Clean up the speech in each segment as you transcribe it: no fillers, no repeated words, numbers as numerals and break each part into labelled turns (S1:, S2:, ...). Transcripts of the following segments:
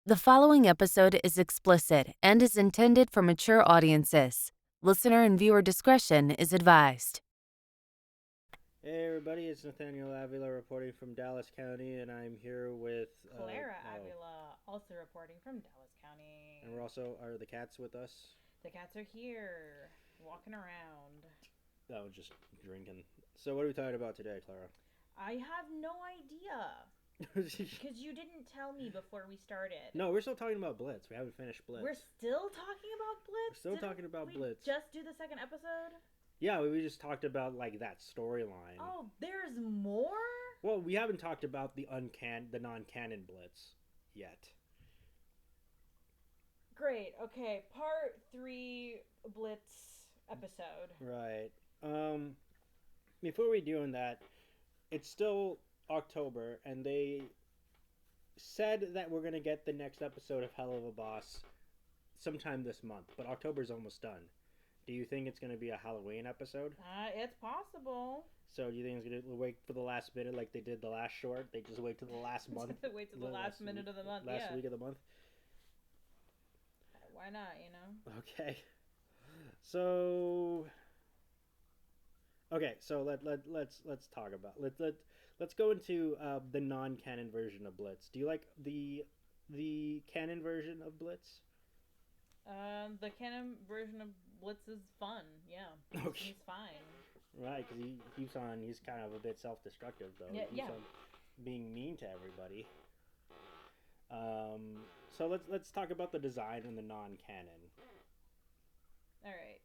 S1: The following episode is explicit and is intended for mature audiences. Listener and viewer discretion is advised.
S2: Hey everybody, it's Nathaniel Avila reporting from Dallas County, and I'm here with
S3: Clara Avila, also reporting from Dallas County.
S2: and are the cats with us?
S3: The cats are here, walking around.
S2: Oh, just drinking. So what are we talking about today, Clara?
S3: I have no idea. Because you didn't tell me before we started.
S2: No, we're still talking about Blitz. We haven't finished Blitz.
S3: We're still talking about Blitz?
S2: We're still talking about Blitz.
S3: Just do the second episode?
S2: Yeah, we just talked about like that storyline.
S3: Oh, there's more?
S2: Well, we haven't talked about the non-canon Blitz yet.
S3: Great. Okay, part 3 Blitz episode.
S2: Right. Before we doing that, it's still October, and they said that we're gonna get the next episode of Helluva Boss sometime this month, but October's almost done. Do you think it's gonna be a Halloween episode?
S3: It's possible.
S2: So do you think it's gonna wait for the last minute like they did the last short? They just wait till the last month.
S3: Wait till the last minute of the month.
S2: Last week of the month.
S3: Why not? You know.
S2: Okay. So. Okay, so let's talk about let's go into the non-canon version of Blitz. Do you like the canon version of Blitz?
S3: The canon version of Blitz is fun. Yeah,
S2: Okay.
S3: He's fine.
S2: Right, because he keeps on. He's kind of a bit self-destructive though.
S3: Yeah,
S2: he keeps on being mean to everybody. So let's talk about the design and the non-canon.
S3: All right.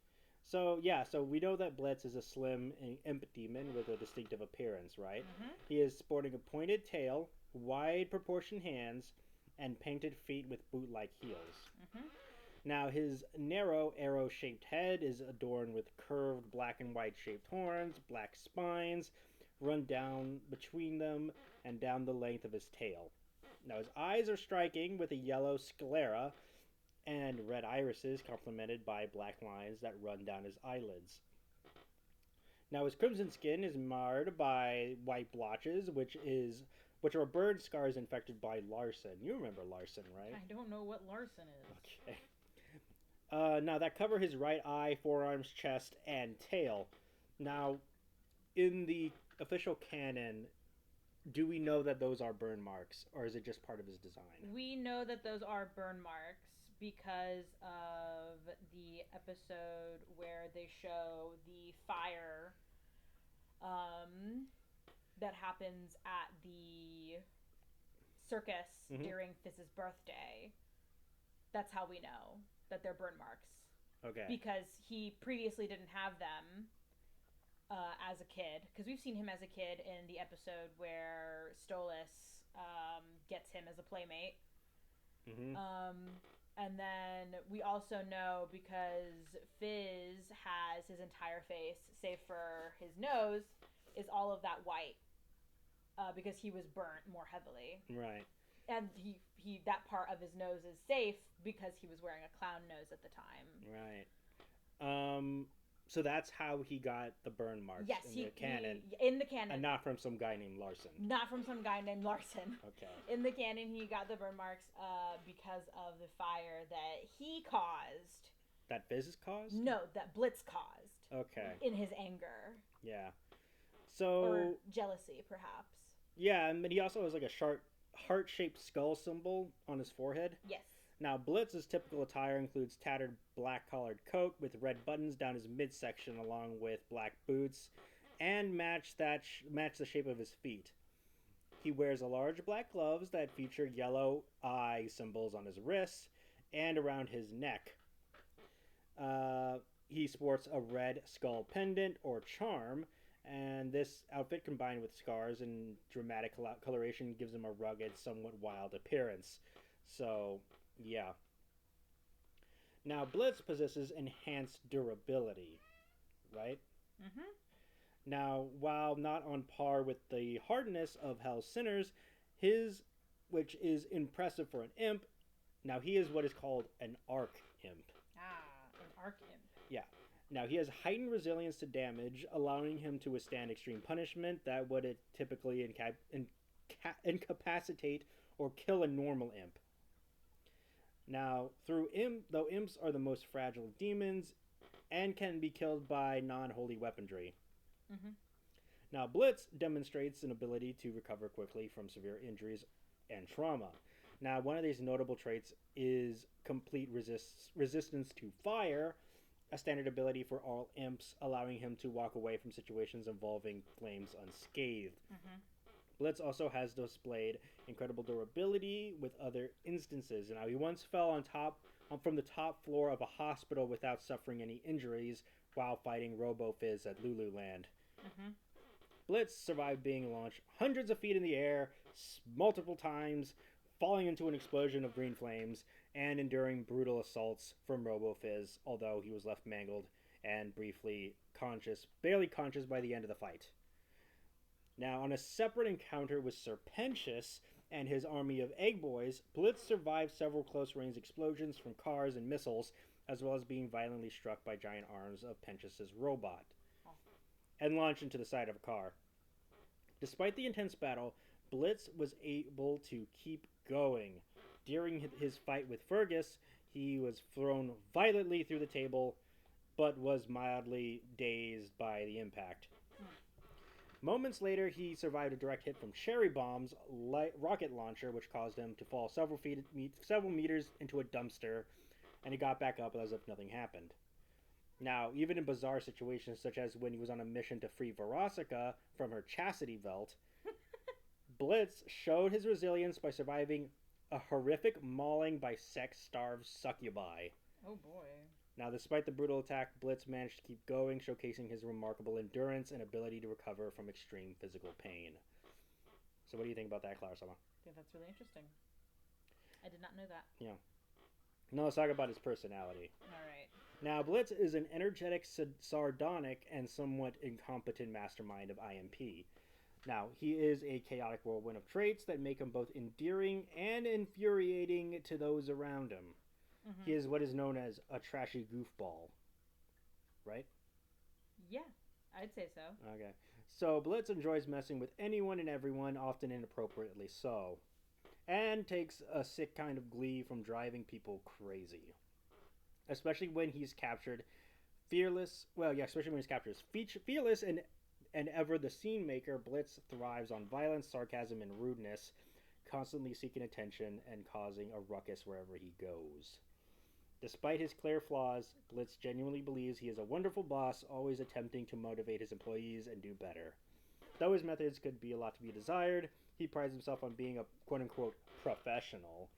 S2: So we know that Blitz is a slim imp demon with a distinctive appearance, right?
S3: Mm-hmm.
S2: He is sporting a pointed tail, wide proportioned hands, and painted feet with boot-like heels.
S3: Mm-hmm.
S2: Now his narrow arrow-shaped head is adorned with curved black and white shaped horns, black spines run down between them and down the length of his tail. Now his eyes are striking with a yellow sclera and red irises complemented by black lines that run down his eyelids. Now his crimson skin is marred by white blotches, which are burn scars infected by Larson. You remember Larson, right?
S3: I don't know what Larson is.
S2: Okay. Now that cover his right eye, forearms, chest, and tail. Now, in the official canon, do we know that those are burn marks, or is it just part of his design?
S3: We know that those are burn marks because of the episode where they show the fire that happens at the circus during Fizz's birthday. That's how we know that they're burn marks.
S2: Okay.
S3: Because he previously didn't have them as a kid. Because we've seen him as a kid in the episode where Stolas gets him as a playmate.
S2: Mm-hmm.
S3: And then we also know because Fizz has his entire face, save for his nose, is all of that white. Because he was burnt more heavily.
S2: Right.
S3: And he that part of his nose is safe because he was wearing a clown nose at the time.
S2: Right. So that's how he got the burn marks in the canon.
S3: In the canon.
S2: And not from some guy named Larson.
S3: Not from some guy named Larson.
S2: Okay.
S3: In the canon, he got the burn marks because of the fire that he caused.
S2: That Fizz caused?
S3: No, that Blitz caused.
S2: Okay.
S3: In his anger.
S2: Yeah. So.
S3: Or jealousy, perhaps.
S2: Yeah, and he also has like a heart-shaped skull symbol on his forehead.
S3: Yes.
S2: Now, Blitz's typical attire includes tattered black-collared coat with red buttons down his midsection, along with black boots, and match the shape of his feet. He wears a large black gloves that feature yellow eye symbols on his wrists and around his neck. He sports a red skull pendant or charm, and this outfit combined with scars and dramatic coloration gives him a rugged, somewhat wild appearance. So, yeah. Now, Blitz possesses enhanced durability, right?
S3: Mm-hmm.
S2: Now, while not on par with the hardness of Hell's Sinners, which is impressive for an imp, now he is what is called an arc imp.
S3: An arc imp.
S2: Yeah. Now, he has heightened resilience to damage, allowing him to withstand extreme punishment that would typically incapacitate or kill a normal imp. Now, though imps are the most fragile of demons and can be killed by non-holy weaponry.
S3: Mm-hmm.
S2: Now, Blitz demonstrates an ability to recover quickly from severe injuries and trauma. Now, one of these notable traits is complete resistance to fire, a standard ability for all imps, allowing him to walk away from situations involving flames unscathed.
S3: Mm-hmm.
S2: Blitz also has displayed incredible durability with other instances. Now, he once fell from the top floor of a hospital without suffering any injuries while fighting Robo-Fizz at Lululand.
S3: Mm-hmm.
S2: Blitz survived being launched hundreds of feet in the air multiple times, falling into an explosion of green flames, and enduring brutal assaults from Robo-Fizz, although he was left mangled and barely conscious by the end of the fight. Now, on a separate encounter with Serpentius and his army of Egg Boys, Blitz survived several close-range explosions from cars and missiles, as well as being violently struck by giant arms of Pentius's robot, and launched into the side of a car. Despite the intense battle, Blitz was able to keep going. During his fight with Fergus, he was thrown violently through the table, but was mildly dazed by the impact. Moments later, he survived a direct hit from Cherry Bomb's rocket launcher, which caused him to fall several meters into a dumpster, and he got back up as if nothing happened. Now, even in bizarre situations, such as when he was on a mission to free Verosica from her chastity belt, Blitz showed his resilience by surviving a horrific mauling by sex-starved succubi.
S3: Oh boy.
S2: Now, despite the brutal attack, Blitz managed to keep going, showcasing his remarkable endurance and ability to recover from extreme physical pain. So what do you think about that, Clara Sama?
S3: I think that's really interesting. I did not know that.
S2: Yeah. Now let's talk about his personality.
S3: All right.
S2: Now, Blitz is an energetic, sardonic, and somewhat incompetent mastermind of IMP. Now, he is a chaotic whirlwind of traits that make him both endearing and infuriating to those around him. Mm-hmm. He is what is known as a trashy goofball. Right?
S3: Yeah, I'd say so.
S2: Okay. So, Blitz enjoys messing with anyone and everyone, often inappropriately so, and takes a sick kind of glee from driving people crazy. Especially when he's captured fearless and ever the scene maker, Blitz thrives on violence, sarcasm, and rudeness, constantly seeking attention and causing a ruckus wherever he goes. Despite his clear flaws, Blitz genuinely believes he is a wonderful boss, always attempting to motivate his employees and do better. Though his methods could be a lot to be desired, he prides himself on being a quote-unquote professional.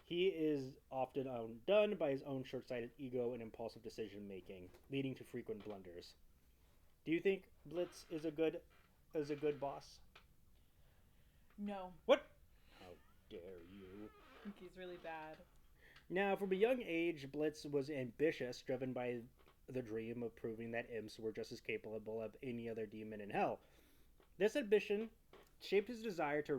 S2: He is often undone by his own short-sighted ego and impulsive decision-making, leading to frequent blunders. Do you think Blitz is a good boss?
S3: No.
S2: What? How dare you?
S3: I think he's really bad.
S2: Now, from a young age, Blitz was ambitious, driven by the dream of proving that imps were just as capable of any other demon in hell. This ambition shaped his desire to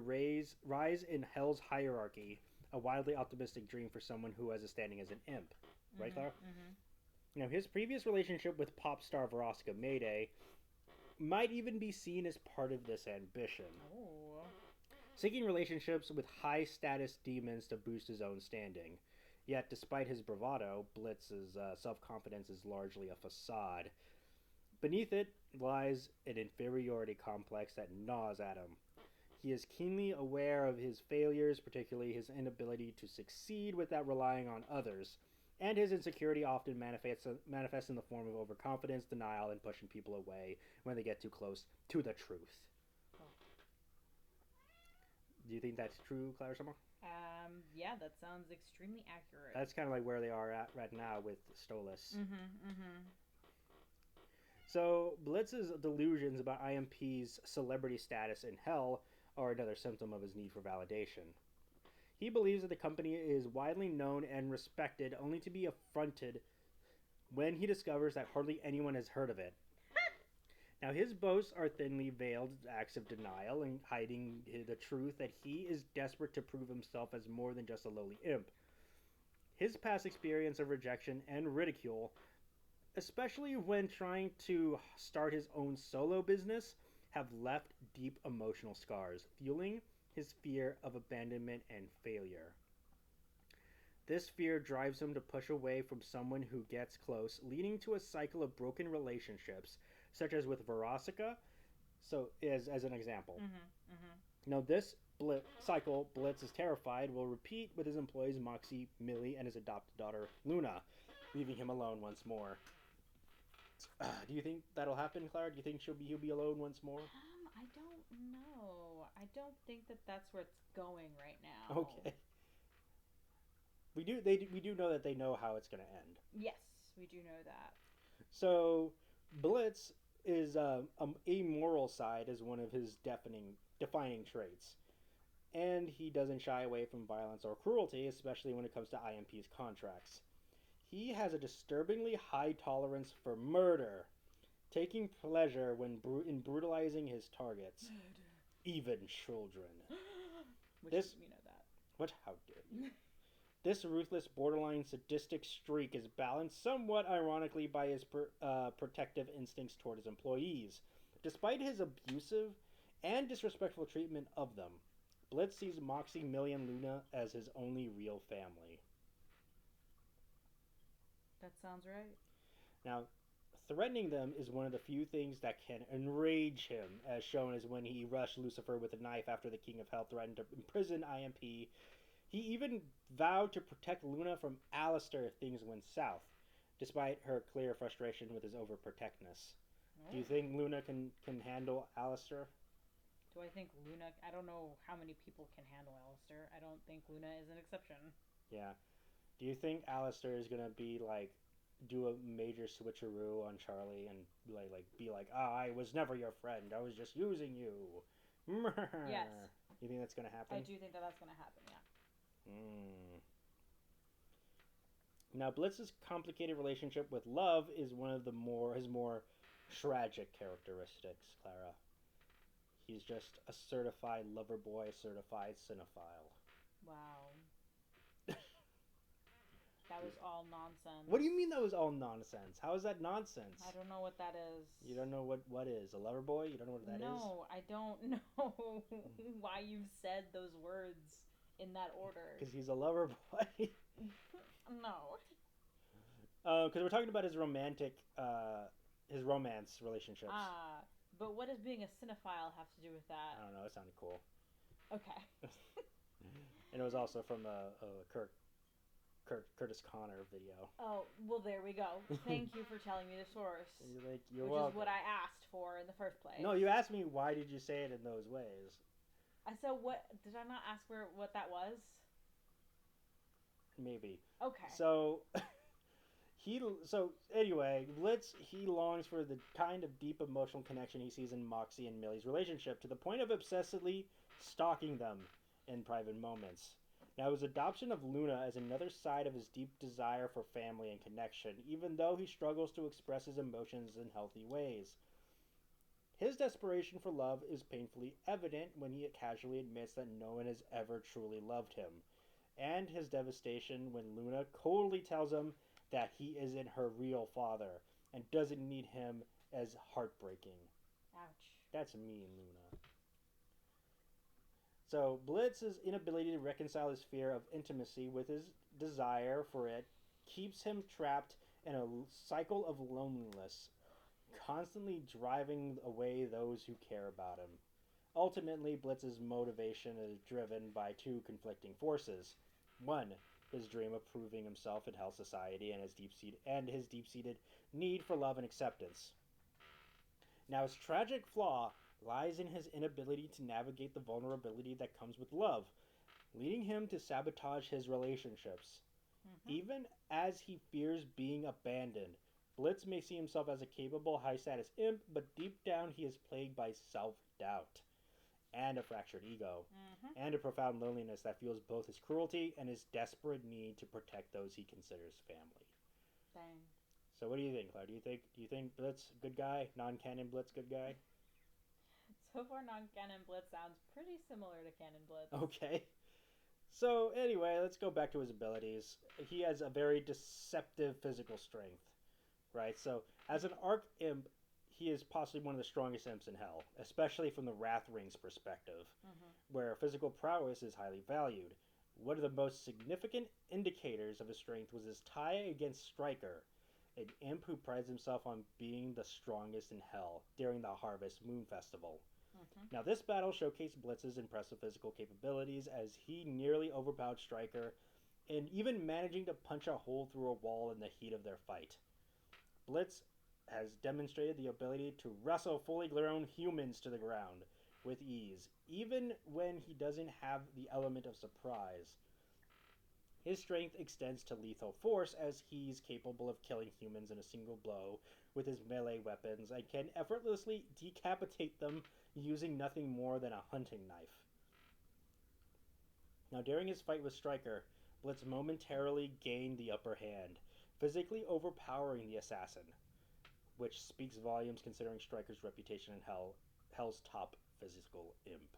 S2: rise in hell's hierarchy, a wildly optimistic dream for someone who has a standing as an imp. Right, Clara? Mm-hmm. Now, his previous relationship with pop star Verosica Mayday might even be seen as part of this ambition.
S3: Oh.
S2: Seeking relationships with high-status demons to boost his own standing. Yet, despite his bravado, Blitz's self-confidence is largely a facade. Beneath it lies an inferiority complex that gnaws at him. He is keenly aware of his failures, particularly his inability to succeed without relying on others, and his insecurity often manifests in the form of overconfidence, denial, and pushing people away when they get too close to the truth.
S3: Oh.
S2: Do you think that's true, Clara Summer?
S3: Yeah, that sounds extremely accurate.
S2: That's kind of like where they are at right now with Stolas.
S3: Mm-hmm.
S2: So, Blitz's delusions about IMP's celebrity status in hell are another symptom of his need for validation. He believes that the company is widely known and respected, only to be affronted when he discovers that hardly anyone has heard of it. Now, his boasts are thinly veiled acts of denial and hiding the truth that he is desperate to prove himself as more than just a lowly imp. His past experience of rejection and ridicule, especially when trying to start his own solo business, have left deep emotional scars, fueling his fear of abandonment and failure. This fear drives him to push away from someone who gets close, leading to a cycle of broken relationships, such as with Verosica, so as an example. Now, this cycle, Blitz is terrified, will repeat with his employees Moxie, Millie, and his adopted daughter, Luna, leaving him alone once more. Do you think that'll happen, Clara? Do you think he'll be alone once more?
S3: I don't know. I don't think that's where it's going right now.
S2: Okay. We do know that they know how it's going to end.
S3: Yes, we do know that.
S2: So, Blitz is amoral side is one of his defining traits. And he doesn't shy away from violence or cruelty, especially when it comes to IMP's contracts. He has a disturbingly high tolerance for murder, taking pleasure in brutalizing his targets, even children.
S3: We know that.
S2: What? How dare you? This ruthless, borderline sadistic streak is balanced somewhat ironically by his protective instincts toward his employees. Despite his abusive and disrespectful treatment of them, Blitz sees Moxie, Millie, and Luna as his only real family.
S3: That sounds right.
S2: Now, threatening them is one of the few things that can enrage him, as shown as when he rushed Lucifer with a knife after the King of Hell threatened to imprison IMP. He even vowed to protect Luna from Alistair if things went south, despite her clear frustration with his overprotectiveness. Do you think Luna can handle Alistair?
S3: Do I think Luna... I don't know how many people can handle Alistair. I don't think Luna is an exception.
S2: Yeah. Do you think Alistair is going to be do a major switcheroo on Charlie and be like, I was never your friend. I was just using you.
S3: Yes.
S2: You think that's going to happen?
S3: I do think that's going to happen, yeah.
S2: Now, Blitz's complicated relationship with love is one of his more tragic characteristics, Clara. He's just a certified lover boy, certified cinephile.
S3: Wow. That was all nonsense.
S2: What do you mean that was all nonsense? How is that nonsense?
S3: I don't know what that is.
S2: You don't know what is? A lover boy? You don't know what that is?
S3: No, I don't know why you've said those words in that order.
S2: Because he's a lover boy.
S3: No.
S2: Because we're talking about his romance relationships.
S3: But what does being a cinephile have to do with that?
S2: I don't know. It sounded cool.
S3: Okay.
S2: And it was also from a Curtis Connor video.
S3: Oh, well, there we go. Thank you for telling me the source.
S2: You're
S3: which
S2: welcome.
S3: is what I asked for in the first place.
S2: No, you asked me why did you say it in those ways.
S3: I said, what? Did I not ask what that was?
S2: Maybe.
S3: Okay.
S2: So, anyway, Blitz, he longs for the kind of deep emotional connection he sees in Moxie and Millie's relationship to the point of obsessively stalking them in private moments. Now, his adoption of Luna is another side of his deep desire for family and connection, even though he struggles to express his emotions in healthy ways. His desperation for love is painfully evident when he casually admits that no one has ever truly loved him, and his devastation when Luna coldly tells him that he isn't her real father and doesn't need him as heartbreaking.
S3: Ouch.
S2: That's mean, Luna. So, Blitz's inability to reconcile his fear of intimacy with his desire for it keeps him trapped in a cycle of loneliness, constantly driving away those who care about him. Ultimately, Blitz's motivation is driven by two conflicting forces. One, his dream of proving himself in Hell Society and his deep-seated need for love and acceptance. Now, his tragic flaw lies in his inability to navigate the vulnerability that comes with love, leading him to sabotage his relationships. Even as he fears being abandoned, Blitz may see himself as a capable, high-status imp, but deep down he is plagued by self-doubt and a fractured ego, and a profound loneliness that fuels both his cruelty and his desperate need to protect those he considers family.
S3: Dang.
S2: So what do you think, Claire? Do you think Blitz good guy? Non-canon Blitz good guy?
S3: So far, non-canon Blitz sounds pretty similar to canon Blitz.
S2: Okay. So anyway, let's go back to his abilities. He has a very deceptive physical strength, right? So as an arc imp, he is possibly one of the strongest imps in Hell, especially from the Wrath Ring's perspective, where physical prowess is highly valued. One of the most significant indicators of his strength was his tie against Stryker, an imp who prides himself on being the strongest in hell during the Harvest Moon Festival.
S3: Mm-hmm.
S2: Now, this battle showcased Blitz's impressive physical capabilities as he nearly overpowered Stryker and even managing to punch a hole through a wall in the heat of their fight. Blitz has demonstrated the ability to wrestle fully grown humans to the ground with ease, even when he doesn't have the element of surprise. His strength extends to lethal force as he's capable of killing humans in a single blow with his melee weapons and can effortlessly decapitate them using nothing more than a hunting knife. Now, during his fight with Stryker, Blitz momentarily gained the upper hand, physically overpowering the assassin, which speaks volumes considering Stryker's reputation in Hell's top physical imp.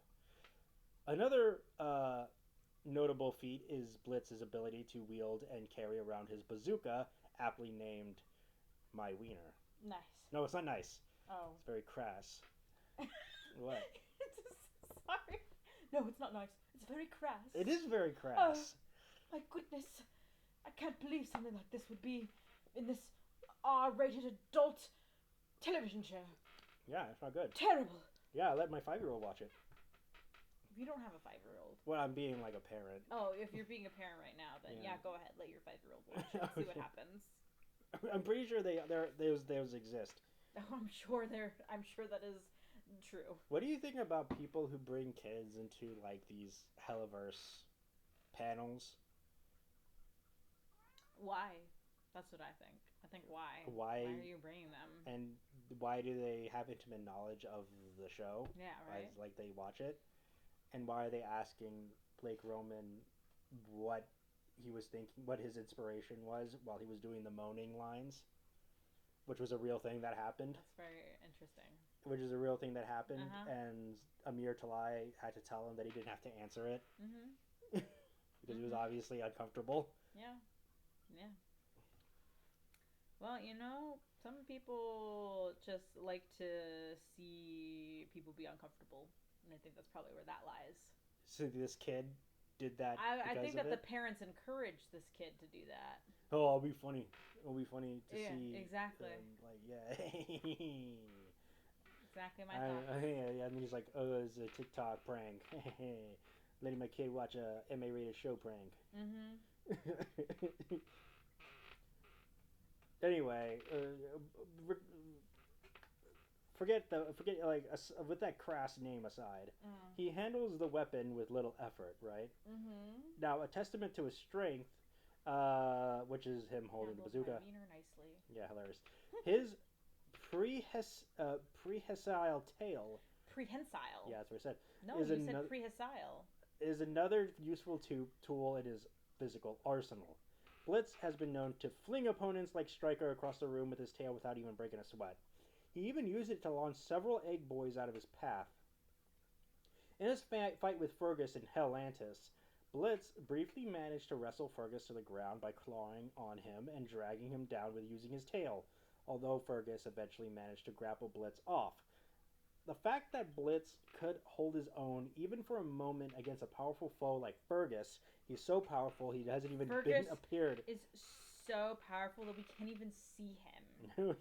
S2: Another notable feat is Blitz's ability to wield and carry around his bazooka, aptly named My Wiener.
S3: Nice.
S2: No, it's not nice.
S3: Oh.
S2: It's very crass. What?
S3: Sorry. No, it's not nice. It's very crass.
S2: It is very crass.
S3: My goodness. I can't believe something like this would be in this R-rated adult television show.
S2: Yeah, it's not good.
S3: Terrible.
S2: Yeah, I let my 5-year-old watch it.
S3: You don't have a 5-year-old.
S2: Well, I'm being like a parent.
S3: Oh, if you're being a parent right now, then yeah, go ahead. Let your 5-year-old watch it. See what happens.
S2: I'm pretty sure those exist.
S3: Oh, I'm sure that is true.
S2: What do you think about people who bring kids into like these Helluverse panels?
S3: Why? That's what I think. I think why?
S2: Why
S3: are you bringing them?
S2: And why do they have intimate knowledge of the show?
S3: Yeah, right.
S2: As like they watch it? And why are they asking Blake Roman what he was thinking, what his inspiration was while he was doing the moaning lines? Which was a real thing that happened.
S3: That's very interesting.
S2: Which is a real thing that happened,
S3: Uh-huh.
S2: and Amir Talai had to tell him that he didn't have to answer it.
S3: Mm-hmm.
S2: Because he was obviously uncomfortable.
S3: Yeah. Yeah. Well, some people just like to see people be uncomfortable, and I think that's probably where that lies.
S2: So this kid did that.
S3: I think that
S2: the
S3: parents encourage this kid to do that.
S2: Oh, it'll be funny. It'll be funny to see.
S3: Exactly.
S2: Like, yeah.
S3: Exactly my thought.
S2: Yeah, and he's like, oh, it's a TikTok prank. Letting my kid watch a MA-rated show prank.
S3: Mm-hmm.
S2: Anyway, forget with that crass name aside, he handles the weapon with little effort, right?
S3: Mm-hmm.
S2: Now, a testament to his strength, which is him holding the bazooka.
S3: My wiener nicely.
S2: Yeah, hilarious. His prehensile tail.
S3: Prehensile.
S2: Yeah, that's what I said.
S3: No, you said prehensile.
S2: Is another useful tool in his physical arsenal. Blitz has been known to fling opponents like Stryker across the room with his tail without even breaking a sweat. He even used it to launch several egg boys out of his path. In his fight with Fergus in Hellantis, Blitz briefly managed to wrestle Fergus to the ground by clawing on him and dragging him down with using his tail, although Fergus eventually managed to grapple Blitz off. The fact that Blitz could hold his own even for a moment against a powerful foe like Fergus, he's so powerful he hasn't even appeared.
S3: Is so powerful that we can't even see him.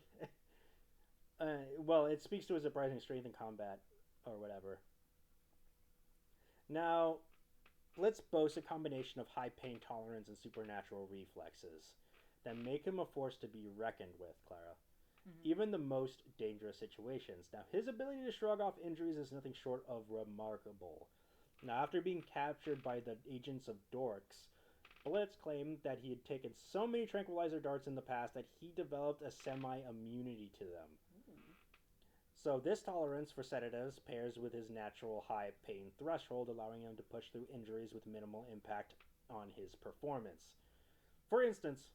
S2: Well, it speaks to his surprising strength in combat, or whatever. Now, Blitz boasts a combination of high pain tolerance and supernatural reflexes that make him a force to be reckoned with, Clara. Mm-hmm. Even the most dangerous situations. Now, his ability to shrug off injuries is nothing short of remarkable. Now, after being captured by the agents of Dorks, Blitz claimed that he had taken so many tranquilizer darts in the past that he developed a semi-immunity to them. So this tolerance for sedatives pairs with his natural high pain threshold, allowing him to push through injuries with minimal impact on his performance. For instance,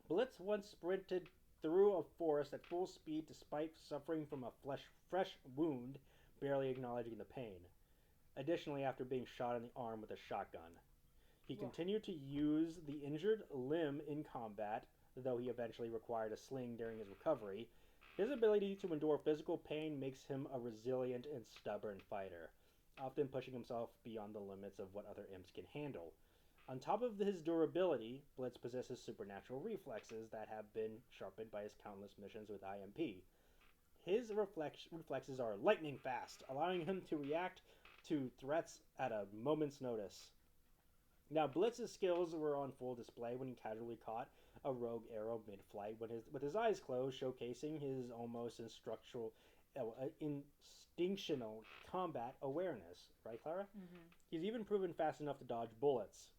S2: Blitz once sprinted through a forest at full speed despite suffering from a fresh wound, barely acknowledging the pain. Additionally, after being shot in the arm with a shotgun. He continued to use the injured limb in combat, though he eventually required a sling during his recovery. His ability to endure physical pain makes him a resilient and stubborn fighter, often pushing himself beyond the limits of what other imps can handle. On top of his durability, Blitz possesses supernatural reflexes that have been sharpened by his countless missions with IMP. His reflexes are lightning fast, allowing him to react to threats at a moment's notice. Now, Blitz's skills were on full display when he casually caught a rogue arrow mid-flight with his eyes closed, showcasing his almost instinctual combat awareness. Right, Clara?
S3: Mm-hmm.
S2: He's even proven fast enough to dodge bullets,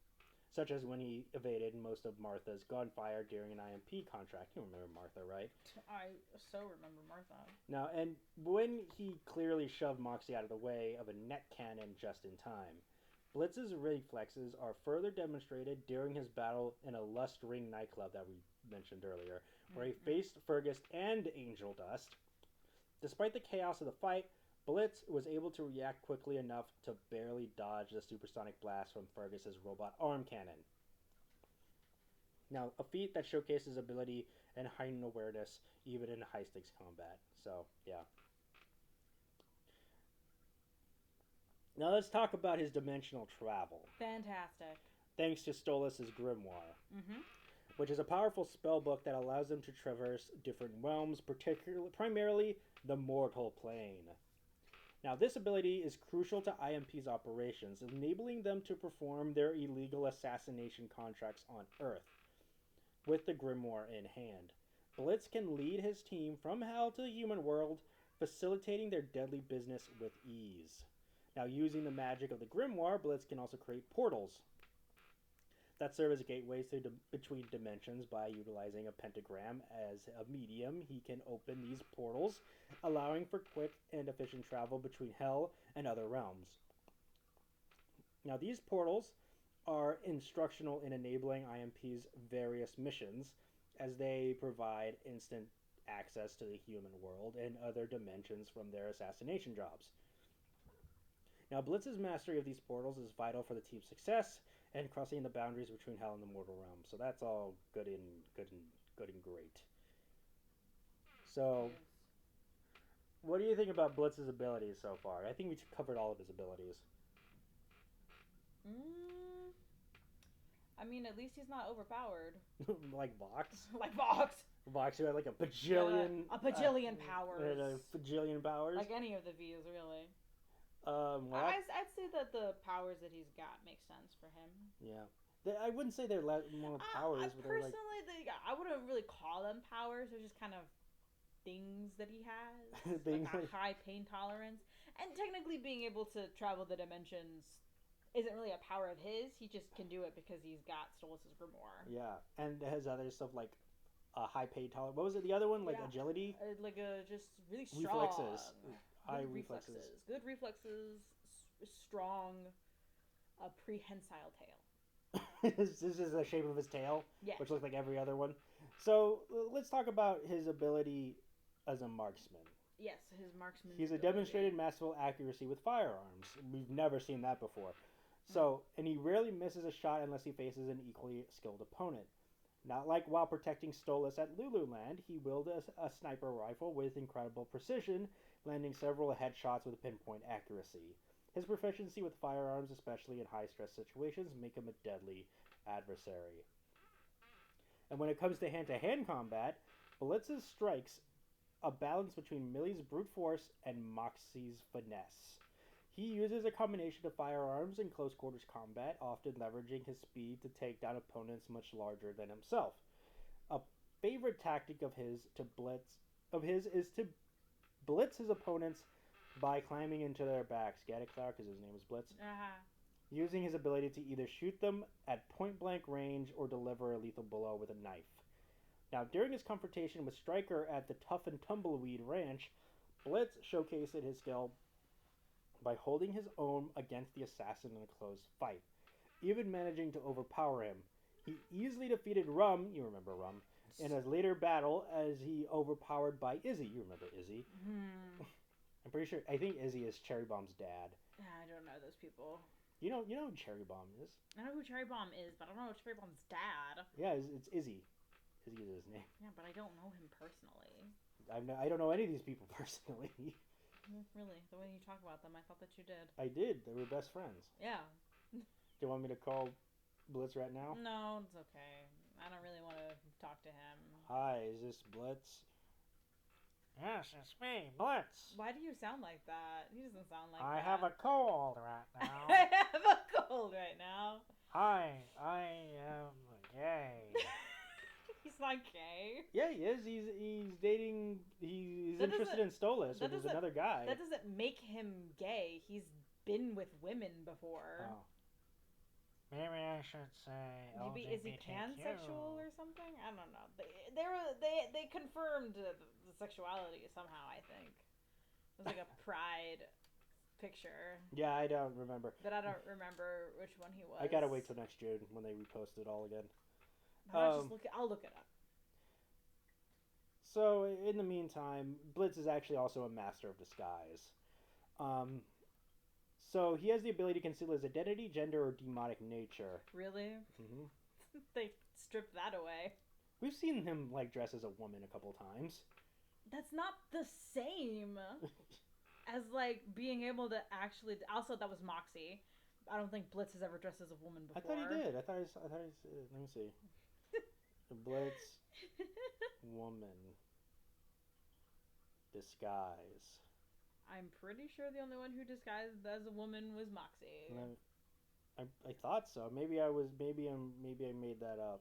S2: such as when he evaded most of Martha's gunfire during an IMP contract. You remember Martha, right?
S3: I so remember Martha.
S2: Now, and when he clearly shoved Moxie out of the way of a net cannon just in time. Blitz's reflexes are further demonstrated during his battle in a Lust Ring nightclub that we mentioned earlier, where he faced Fergus and Angel Dust. Despite the chaos of the fight, Blitz was able to react quickly enough to barely dodge the supersonic blast from Fergus's robot arm cannon. Now, a feat that showcases ability and heightened awareness even in high-stakes combat. So, yeah. Now let's talk about his dimensional travel.
S3: Fantastic.
S2: Thanks to Stolas's Grimoire,
S3: Mm-hmm.
S2: which is a powerful spell book that allows him to traverse different realms, primarily the mortal plane. Now, this ability is crucial to IMP's operations, enabling them to perform their illegal assassination contracts on Earth. With the Grimoire in hand, Blitz can lead his team from hell to the human world, facilitating their deadly business with ease. Now, using the magic of the Grimoire, Blitz can also create portals that serve as gateways between dimensions. By utilizing a pentagram as a medium, he can open these portals, allowing for quick and efficient travel between hell and other realms. Now, these portals are instructional in enabling IMP's various missions, as they provide instant access to the human world and other dimensions from their assassination jobs. Now, Blitz's mastery of these portals is vital for the team's success and crossing the boundaries between hell and the mortal realm. So that's all good and great. So, what do you think about Blitz's abilities so far? I think we covered all of his abilities.
S3: I mean, at least he's not overpowered.
S2: Like Vox?
S3: Like Vox.
S2: Vox, who had like a bajillion...
S3: a bajillion powers.
S2: A bajillion powers.
S3: Like any of the V's, really.
S2: Well,
S3: I'd say that the powers that he's got make sense for him.
S2: Yeah. I wouldn't say they're more powers. But
S3: personally, I wouldn't really call them powers. They're just kind of things that he has. Like a high pain tolerance. And technically being able to travel the dimensions isn't really a power of his. He just can do it because he's got Stolas's Grimoire.
S2: Yeah. And it has other stuff like high pain tolerance. What was it? The other one? Like agility?
S3: Just really strong.
S2: Reflexes. High reflexes.
S3: Good reflexes. Strong. A prehensile tail.
S2: This is the shape of his tail,
S3: yeah.
S2: Which looks like every other one. So let's talk about his ability as a marksman.
S3: Yes, his marksman.
S2: He's a demonstrated masterful accuracy with firearms. We've never seen that before. So, and he rarely misses a shot unless he faces an equally skilled opponent. Not like while protecting Stolas at Lululand, he wielded a sniper rifle with incredible precision, landing several headshots with pinpoint accuracy. His proficiency with firearms, especially in high-stress situations, make him a deadly adversary. And when it comes to hand-to-hand combat, Blitz's strikes a balance between Millie's brute force and Moxie's finesse. He uses a combination of firearms in close-quarters combat, often leveraging his speed to take down opponents much larger than himself. A favorite tactic of his is to blitz his opponents by climbing into their backs. Get it, Clara? Because his name is Blitz.
S3: Uh-huh.
S2: Using his ability to either shoot them at point-blank range or deliver a lethal blow with a knife. Now, during his confrontation with Stryker at the Tough and Tumbleweed Ranch, Blitz showcased his skill by holding his own against the assassin in a close fight, even managing to overpower him. He easily defeated Rum, you remember Rum, in a later battle as he overpowered by Izzy. You remember Izzy. I'm pretty sure, I think Izzy is Cherry Bomb's dad.
S3: I don't know those people.
S2: You know who Cherry Bomb is?
S3: I know who Cherry Bomb is, but I don't know Cherry Bomb's dad.
S2: Yeah, it's Izzy. Izzy is his name.
S3: Yeah, but I don't know him personally.
S2: I don't know any of these people personally.
S3: Really? The way you talk about them, I thought that you did.
S2: I did. They were best friends.
S3: Yeah.
S2: Do you want me to call Blitz right now?
S3: No, it's okay. I don't really want to talk to him.
S2: Hi, is this Blitz? Yes, it's me, Blitz.
S3: Why do you sound like that? He doesn't sound like
S2: I
S3: that.
S2: have a cold right now.
S3: I have a cold right now.
S2: Hi, I am gay.
S3: He's not gay.
S2: Yeah, he is. He's dating. He's
S3: That
S2: interested in Stolas,
S3: that
S2: which is
S3: doesn't-
S2: another guy.
S3: That doesn't make him gay. He's been with women before.
S2: Oh. Maybe I should say
S3: Maybe is he
S2: LGBTQ.
S3: pansexual or something? I don't know. They confirmed the sexuality somehow. I think it was like a pride picture,
S2: Yeah, I don't remember.
S3: but I don't remember which one he was.
S2: I gotta wait till next June when they repost it all again.
S3: I'll look it up.
S2: So in the meantime, Blitz is actually also a master of disguise. So he has the ability to conceal his identity, gender, or demonic nature.
S3: Really?
S2: Hmm
S3: They stripped that away.
S2: We've seen him like dress as a woman a couple times.
S3: That's not the same as like being able to actually. Also, that was Moxie. I don't think Blitz has ever dressed as a woman
S2: I
S3: before.
S2: thought he did. I thought he. Let me see. Blitz woman disguise.
S3: I'm pretty sure the only one who disguised as a woman was Moxie.
S2: I thought so. Maybe I made that up.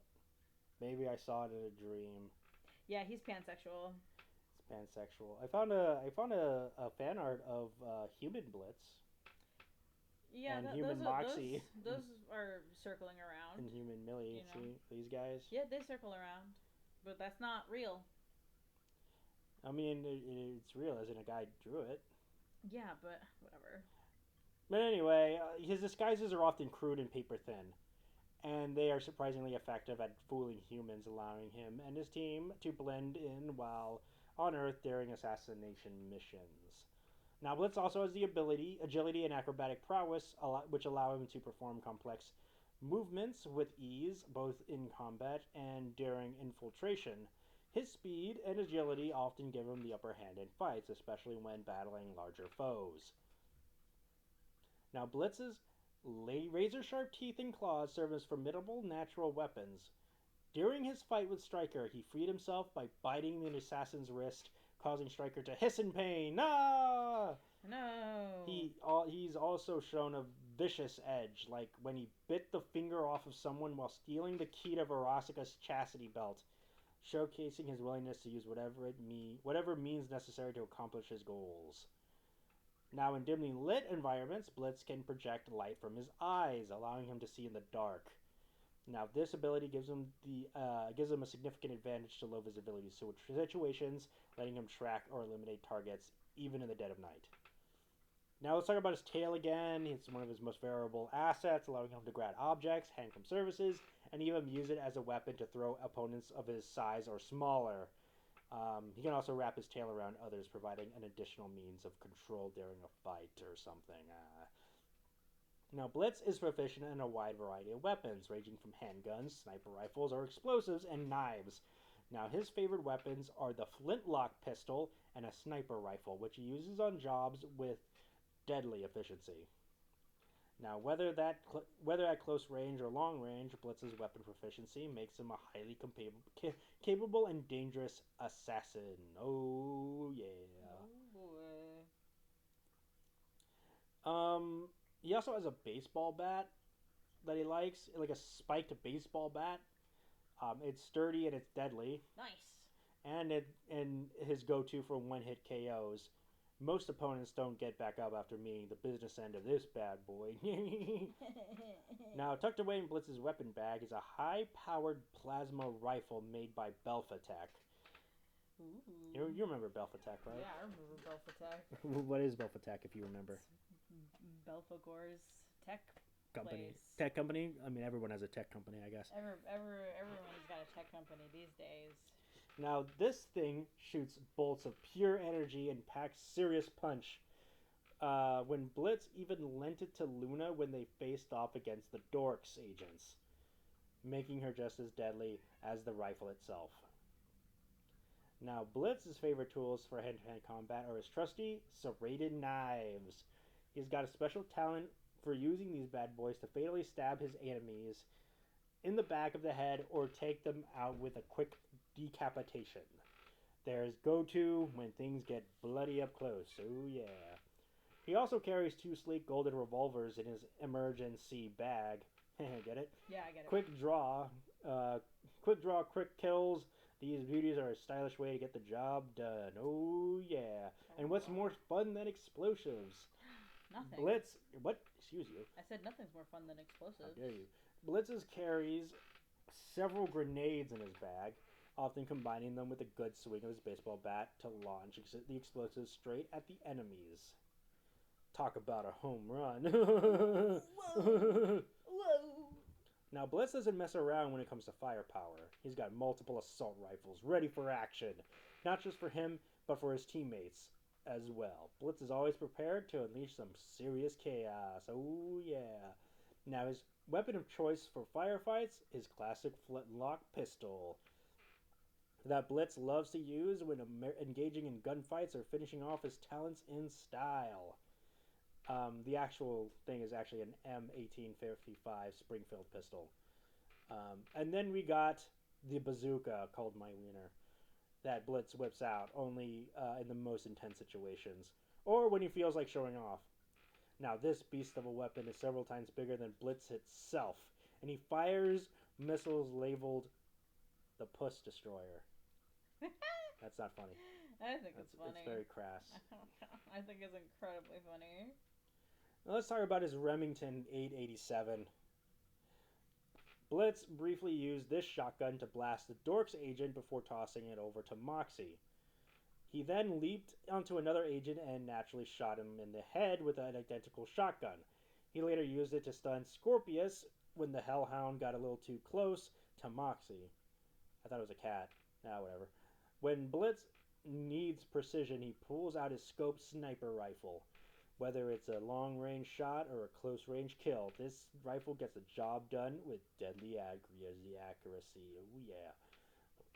S2: Maybe I saw it in a dream.
S3: Yeah, he's pansexual.
S2: It's pansexual. I found a fan art of human Blitz
S3: Yeah,
S2: And human Moxie.
S3: Those are circling around.
S2: and human Millie.
S3: You know.
S2: See these guys?
S3: Yeah, they circle around, but that's not real.
S2: I mean, it's real, as in a guy drew it.
S3: Yeah, but whatever.
S2: But anyway, his disguises are often crude and paper thin, and they are surprisingly effective at fooling humans, allowing him and his team to blend in while on Earth during assassination missions. Now, Blitz also has the ability, agility, and acrobatic prowess, which allow him to perform complex movements with ease, both in combat and during infiltration. His speed and agility often give him the upper hand in fights, especially when battling larger foes. Now, Blitz's razor-sharp teeth and claws serve as formidable natural weapons. During his fight with Stryker, he freed himself by biting the assassin's wrist, causing Stryker to hiss in pain. Ah!
S3: No.
S2: He's also shown a vicious edge, like when he bit the finger off of someone while stealing the key to Verosika's chastity belt, showcasing his willingness to use whatever means necessary to accomplish his goals. Now, in dimly lit environments, Blitz can project light from his eyes, allowing him to see in the dark. Now, this ability gives him a significant advantage to low visibility situations, letting him track or eliminate targets even in the dead of night. Now, let's talk about his tail again. It's one of his most variable assets, allowing him to grab objects, hang from surfaces, and even use it as a weapon to throw opponents of his size or smaller. He can also wrap his tail around others, providing an additional means of control during a fight or something. Now, Blitz is proficient in a wide variety of weapons, ranging from handguns, sniper rifles, or explosives, and knives. Now, his favorite weapons are the flintlock pistol and a sniper rifle, which he uses on jobs with deadly efficiency. Now, whether at close range or long range, Blitz's weapon proficiency makes him a highly capable and dangerous assassin. Oh, yeah.
S3: Oh boy.
S2: He also has a baseball bat that he likes, like a spiked baseball bat. It's sturdy and it's deadly,
S3: Nice.
S2: and his go-to for one-hit KOs. Most opponents don't get back up after meeting the business end of this bad boy. Now, tucked away in Blitz's weapon bag is a high-powered plasma rifle made by Belfatech.
S3: Ooh.
S2: You remember Belfatech, right?
S3: Yeah, I remember Belfatech.
S2: What is Belfatech, if you remember?
S3: Belfagor's tech
S2: Company.
S3: place.
S2: Tech company? I mean, everyone has a tech company, I guess.
S3: Everyone's got a tech company these days.
S2: Now, this thing shoots bolts of pure energy and packs serious punch. When Blitz even lent it to Luna when they faced off against the Dorks agents, making her just as deadly as the rifle itself. Now, Blitz's favorite tools for hand-to-hand combat are his trusty serrated knives. He's got a special talent for using these bad boys to fatally stab his enemies in the back of the head or take them out with a quick decapitation. There's go-to when things get bloody up close. Oh yeah. He also carries 2 sleek golden revolvers in his emergency bag. Get it?
S3: Yeah, I get it.
S2: Quick draw, quick kills. These beauties are a stylish way to get the job done. Oh yeah. And what's more fun than explosives?
S3: Nothing.
S2: Blitz. What? Excuse you.
S3: I said nothing's more fun than explosives.
S2: How dare you? Blitz's carries several grenades in his bag, often combining them with a good swing of his baseball bat to launch the explosives straight at the enemies. Talk about a home run.
S3: Whoa.
S2: Now, Blitz doesn't mess around when it comes to firepower. He's got multiple assault rifles ready for action, not just for him, but for his teammates as well. Blitz is always prepared to unleash some serious chaos. Oh, yeah. Now, his weapon of choice for firefights is classic flintlock pistol that Blitz loves to use when engaging in gunfights or finishing off his talents in style. The actual thing is actually an M1855 Springfield pistol. And then we got the bazooka called My Wiener that Blitz whips out only in the most intense situations or when he feels like showing off. Now, this beast of a weapon is several times bigger than Blitz itself, and he fires missiles labeled the Puss Destroyer. That's not funny.
S3: I think it's funny.
S2: It's very crass.
S3: I think it's incredibly funny.
S2: Now let's talk about his Remington 887. Blitz briefly used this shotgun to blast the Dork's agent before tossing it over to Moxie. He then leaped onto another agent and naturally shot him in the head with an identical shotgun. He later used it to stun Scorpius when the Hellhound got a little too close to Moxie. I thought it was a cat. Whatever. When Blitz needs precision, he pulls out his scope sniper rifle. Whether it's a long-range shot or a close-range kill, this rifle gets the job done with deadly accuracy. Oh,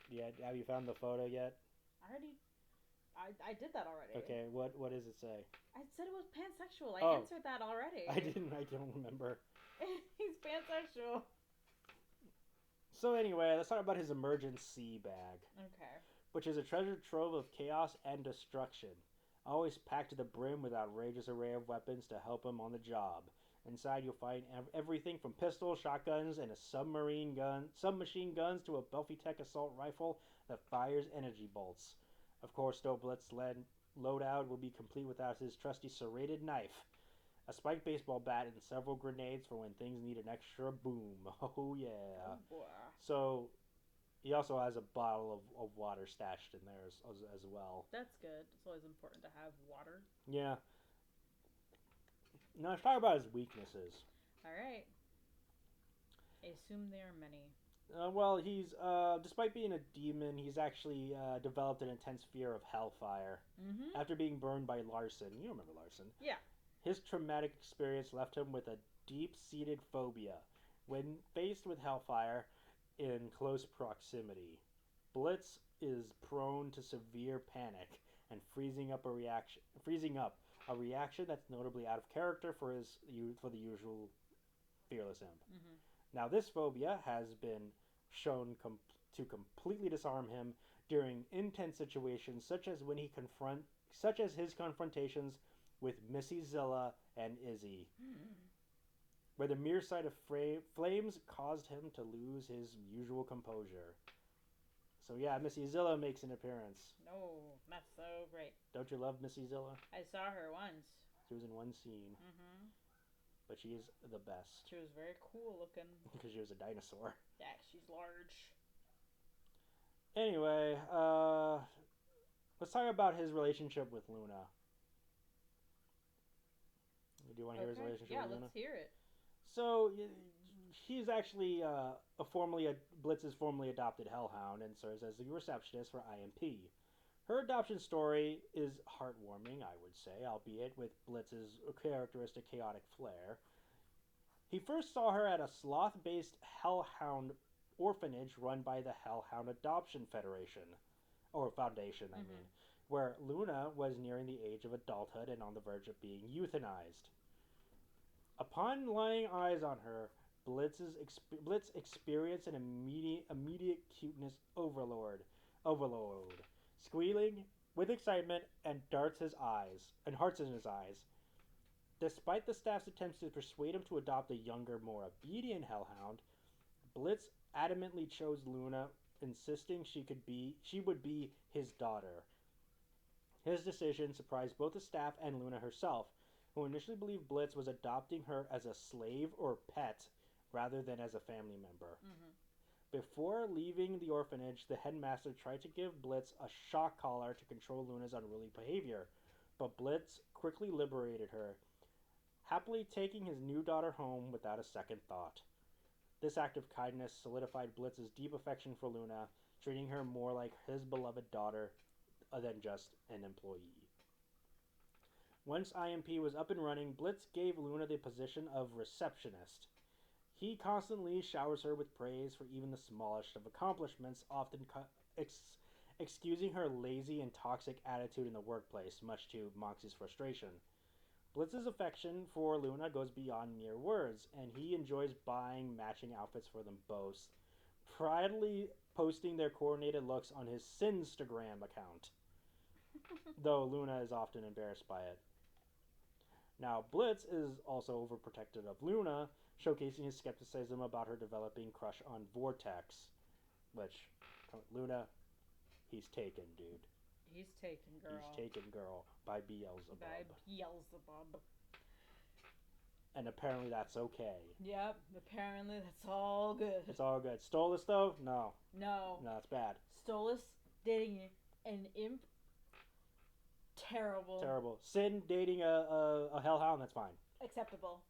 S2: yeah. Have you found the photo yet?
S3: I did that already.
S2: Okay, what does it say?
S3: I said it was pansexual. I answered that already.
S2: I don't remember.
S3: He's pansexual.
S2: So anyway, let's talk about his emergency bag.
S3: Okay.
S2: Which is a treasure trove of chaos and destruction. Always packed to the brim with outrageous array of weapons to help him on the job. Inside you'll find everything from pistols, shotguns, and a submachine guns to a Belfitech assault rifle that fires energy bolts. Of course, no Blitz loadout will be complete without his trusty serrated knife, a spiked baseball bat, and several grenades for when things need an extra boom. Oh yeah.
S3: Oh boy.
S2: So he also has a bottle of water stashed in there as well.
S3: That's good. It's always important to have water.
S2: Yeah. Now let's talk about his weaknesses.
S3: All right. I assume there are many.
S2: Well, he's despite being a demon, he's actually developed an intense fear of hellfire.
S3: Mm-hmm.
S2: After being burned by Larson. You remember Larson?
S3: Yeah.
S2: His traumatic experience left him with a deep-seated phobia when faced with hellfire in close proximity. Blitz is prone to severe panic and freezing up a reaction that's notably out of character for the usual fearless imp.
S3: Mm-hmm.
S2: Now, this phobia has been shown to completely disarm him during intense situations, such as his confrontations with Missy Zilla and Izzy, where the mere sight of flames caused him to lose his usual composure. So yeah, Missy Zilla makes an appearance.
S3: No, not so great.
S2: Don't you love Missy Zilla?
S3: I saw her once.
S2: She was in one scene.
S3: Mm-hmm.
S2: But she is the best.
S3: She was very cool looking.
S2: Because she was a dinosaur.
S3: Yeah, she's large.
S2: Anyway, let's talk about his relationship with Luna. Do you want to hear his relationship with Luna?
S3: Yeah, let's hear it.
S2: So, she's actually Blitz's formerly adopted hellhound and serves as the receptionist for IMP. Her adoption story is heartwarming, I would say, albeit with Blitz's characteristic chaotic flair. He first saw her at a sloth-based hellhound orphanage run by the Hellhound Adoption Federation, or Foundation, I mean, where Luna was nearing the age of adulthood and on the verge of being euthanized. Upon laying eyes on her, Blitz experienced an immediate cuteness overload, squealing with excitement and hearts in his eyes. Despite the staff's attempts to persuade him to adopt a younger, more obedient hellhound, Blitz adamantly chose Luna, insisting she would be his daughter. His decision surprised both the staff and Luna herself, who initially believed Blitz was adopting her as a slave or pet rather than as a family member.
S3: Mm-hmm.
S2: Before leaving the orphanage, the headmaster tried to give Blitz a shock collar to control Luna's unruly behavior, but Blitz quickly liberated her, happily taking his new daughter home without a second thought. This act of kindness solidified Blitz's deep affection for Luna, treating her more like his beloved daughter than just an employee. Once IMP was up and running, Blitz gave Luna the position of receptionist. He constantly showers her with praise for even the smallest of accomplishments, often excusing her lazy and toxic attitude in the workplace, much to Moxie's frustration. Blitz's affection for Luna goes beyond mere words, and he enjoys buying matching outfits for them both, proudly posting their coordinated looks on his Sinstagram account, though Luna is often embarrassed by it. Now, Blitz is also overprotective of Luna, showcasing his skepticism about her developing crush on Vortex, which, Luna, he's taken, dude.
S3: He's taken, girl.
S2: He's taken, girl, by Beelzebub.
S3: By Beelzebub.
S2: And apparently that's okay.
S3: Yep, apparently that's all good.
S2: It's all good. Stolus, though? No.
S3: No.
S2: No, it's bad.
S3: Stolus dating an imp? Terrible.
S2: Terrible. Sin dating a hellhound? That's fine.
S3: Acceptable.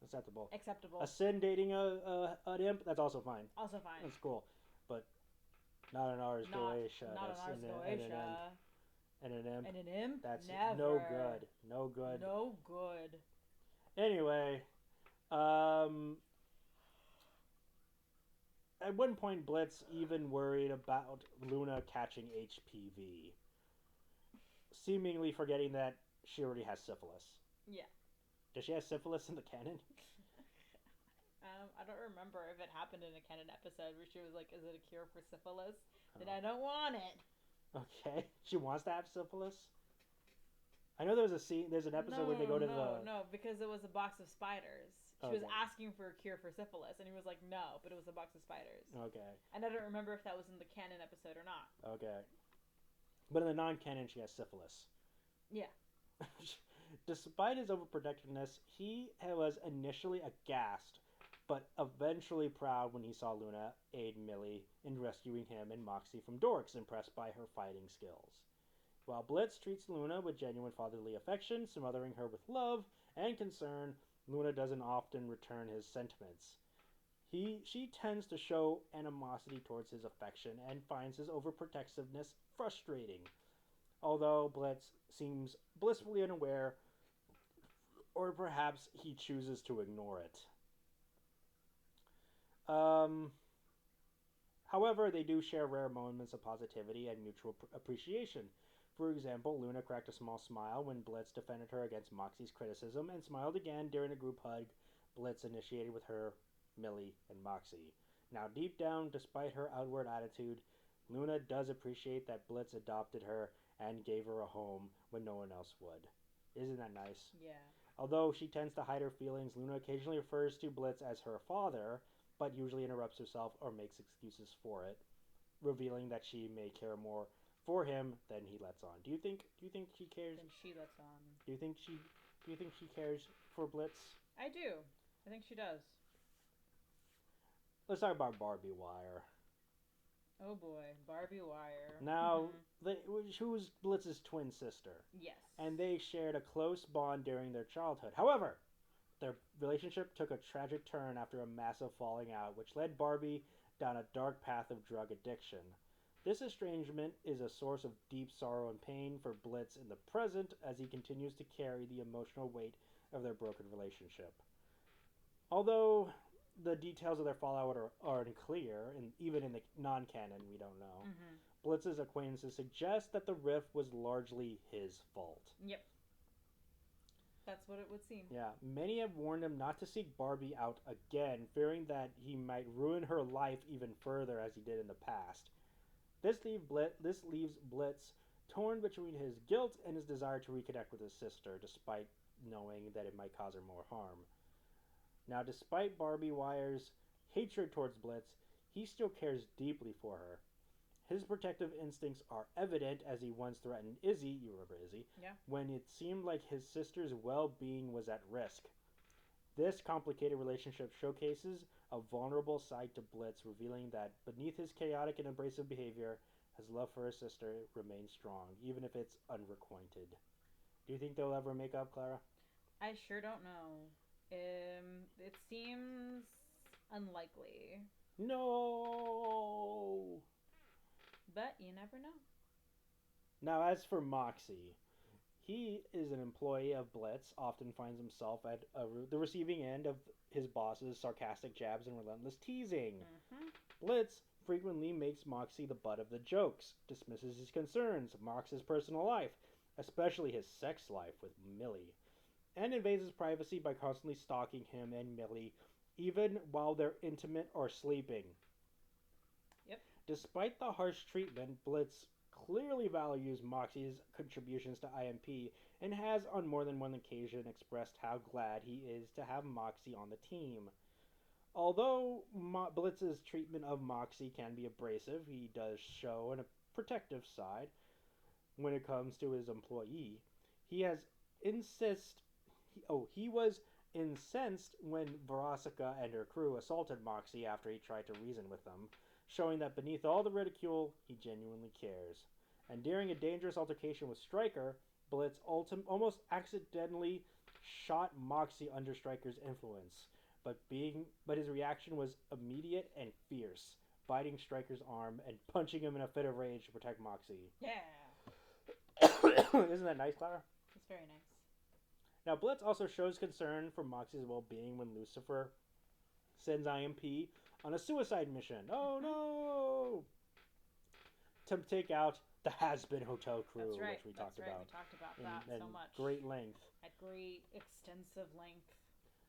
S2: A Sin dating an imp? That's also fine.
S3: Also fine.
S2: That's cool. But not an Ars Goetia.
S3: Not an Ars Goetia.
S2: And an imp.
S3: And an imp?
S2: That's
S3: never.
S2: no good. No good.
S3: No good.
S2: Anyway, at one point, Blitz even worried about Luna catching HPV, seemingly forgetting that she already has syphilis.
S3: Yeah.
S2: Does she have syphilis in the canon?
S3: I don't remember if it happened in a canon episode where she was like, "Is it a cure for syphilis?" Then I don't want it.
S2: Okay, she wants to have syphilis. I know there's an episode where they go to
S3: No, because it was a box of spiders. She was asking for a cure for syphilis, and he was like, "No," but it was a box of spiders.
S2: Okay.
S3: And I don't remember if that was in the canon episode or not.
S2: Okay. But in the non-canon, she has syphilis.
S3: Yeah.
S2: Despite his overprotectiveness, he was initially aghast, but eventually proud when he saw Luna aid Millie in rescuing him and Moxie from dorks, impressed by her fighting skills. While Blitz treats Luna with genuine fatherly affection, smothering her with love and concern, Luna doesn't often return his sentiments. She tends to show animosity towards his affection and finds his overprotectiveness frustrating, although Blitz seems blissfully unaware, or perhaps he chooses to ignore it. However, they do share rare moments of positivity and mutual appreciation. For example, Luna cracked a small smile when Blitz defended her against Moxie's criticism, and smiled again during a group hug Blitz initiated with her, Millie, and Moxie. Now, deep down, despite her outward attitude, Luna does appreciate that Blitz adopted her and gave her a home when no one else would. Isn't that nice?
S3: Yeah.
S2: Although she tends to hide her feelings, Luna occasionally refers to Blitz as her father, but usually interrupts herself or makes excuses for it, revealing that she may care more for him than he lets on. Do you think she cares?
S3: Than she lets on.
S2: Do you think she cares for Blitz?
S3: I do. I think she does.
S2: Let's talk about Barbie Wire.
S3: Oh boy, Barbie Wire.
S2: Now, who was Blitz's twin sister?
S3: Yes.
S2: And they shared a close bond during their childhood. However, their relationship took a tragic turn after a massive falling out, which led Barbie down a dark path of drug addiction. This estrangement is a source of deep sorrow and pain for Blitz in the present as he continues to carry the emotional weight of their broken relationship. Although the details of their fallout are unclear, and even in the non-canon we don't know, Blitz's acquaintances suggest that the rift was largely his fault.
S3: Yep. That's what it would seem.
S2: Yeah, many have warned him not to seek Barbie out again, fearing that he might ruin her life even further as he did in the past. This leaves Blitz torn between his guilt and his desire to reconnect with his sister, despite knowing that it might cause her more harm. Now, despite Barbie Wire's hatred towards Blitz, he still cares deeply for her. His protective instincts are evident as he once threatened Izzy, you remember Izzy,
S3: Yeah.
S2: when it seemed like his sister's well-being was at risk. This complicated relationship showcases a vulnerable side to Blitz, revealing that beneath his chaotic and abrasive behavior, his love for his sister remains strong, even if it's unrequited. Do you think they'll ever make up, Clara?
S3: I sure don't know. It seems unlikely,
S2: No!
S3: but you never know.
S2: Now, as for Moxie, he is an employee of Blitz, often finds himself at the receiving end of his boss's sarcastic jabs and relentless teasing.
S3: Mm-hmm.
S2: Blitz frequently makes Moxie the butt of the jokes, dismisses his concerns, mocks his personal life, especially his sex life with Millie, and invades his privacy by constantly stalking him and Millie, even while they're intimate or sleeping.
S3: Yep.
S2: Despite the harsh treatment, Blitz clearly values Moxie's contributions to IMP and has on more than one occasion expressed how glad he is to have Moxie on the team. Although Blitz's treatment of Moxie can be abrasive, he does show a protective side when it comes to his employee. He has insist. He was incensed when Verosica and her crew assaulted Moxie after he tried to reason with them, showing that beneath all the ridicule, he genuinely cares. And during a dangerous altercation with Stryker, Blitz almost accidentally shot Moxie under Stryker's influence, but his reaction was immediate and fierce, biting Stryker's arm and punching him in a fit of rage to protect Moxie.
S3: Yeah.
S2: Isn't that nice, Clara?
S3: It's very nice.
S2: Now, Blitz also shows concern for Moxie's well-being when Lucifer sends IMP on a suicide mission. Oh no! To take out the Hazbin hotel crew,
S3: That's right.
S2: which we talked about.
S3: We talked about that so much.
S2: Great length.
S3: At great, extensive length.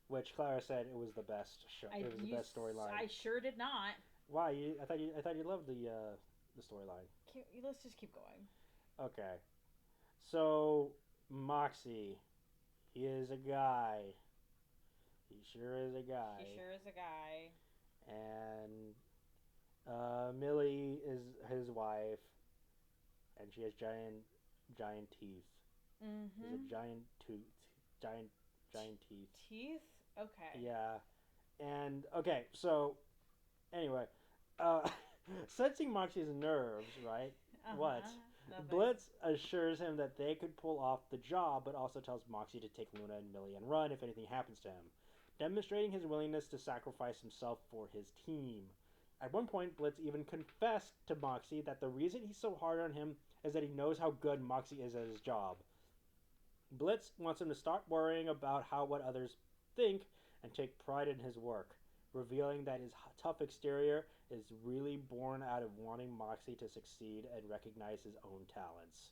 S2: Which Clara said it was the best show. It was the best storyline.
S3: I sure did not.
S2: Why? I thought you loved the storyline.
S3: Let's just keep going.
S2: Okay. So Moxie, he is a guy. He sure is a guy.
S3: He sure is a guy.
S2: And Millie is his wife, and she has giant teeth.
S3: Mm-hmm.
S2: Is it giant teeth?
S3: Teeth? Okay.
S2: Yeah. And okay, so anyway, sensing Moxie's nerves, right?
S3: Uh-huh.
S2: What?
S3: Nothing.
S2: Blitz assures him that they could pull off the job, but also tells Moxie to take Luna and Millie and run if anything happens to him, demonstrating his willingness to sacrifice himself for his team. At one point, Blitz even confessed to Moxie that the reason he's so hard on him is that he knows how good Moxie is at his job. Blitz wants him to stop worrying about what others think and take pride in his work, revealing that his tough exterior is really born out of wanting Moxie to succeed and recognize his own talents.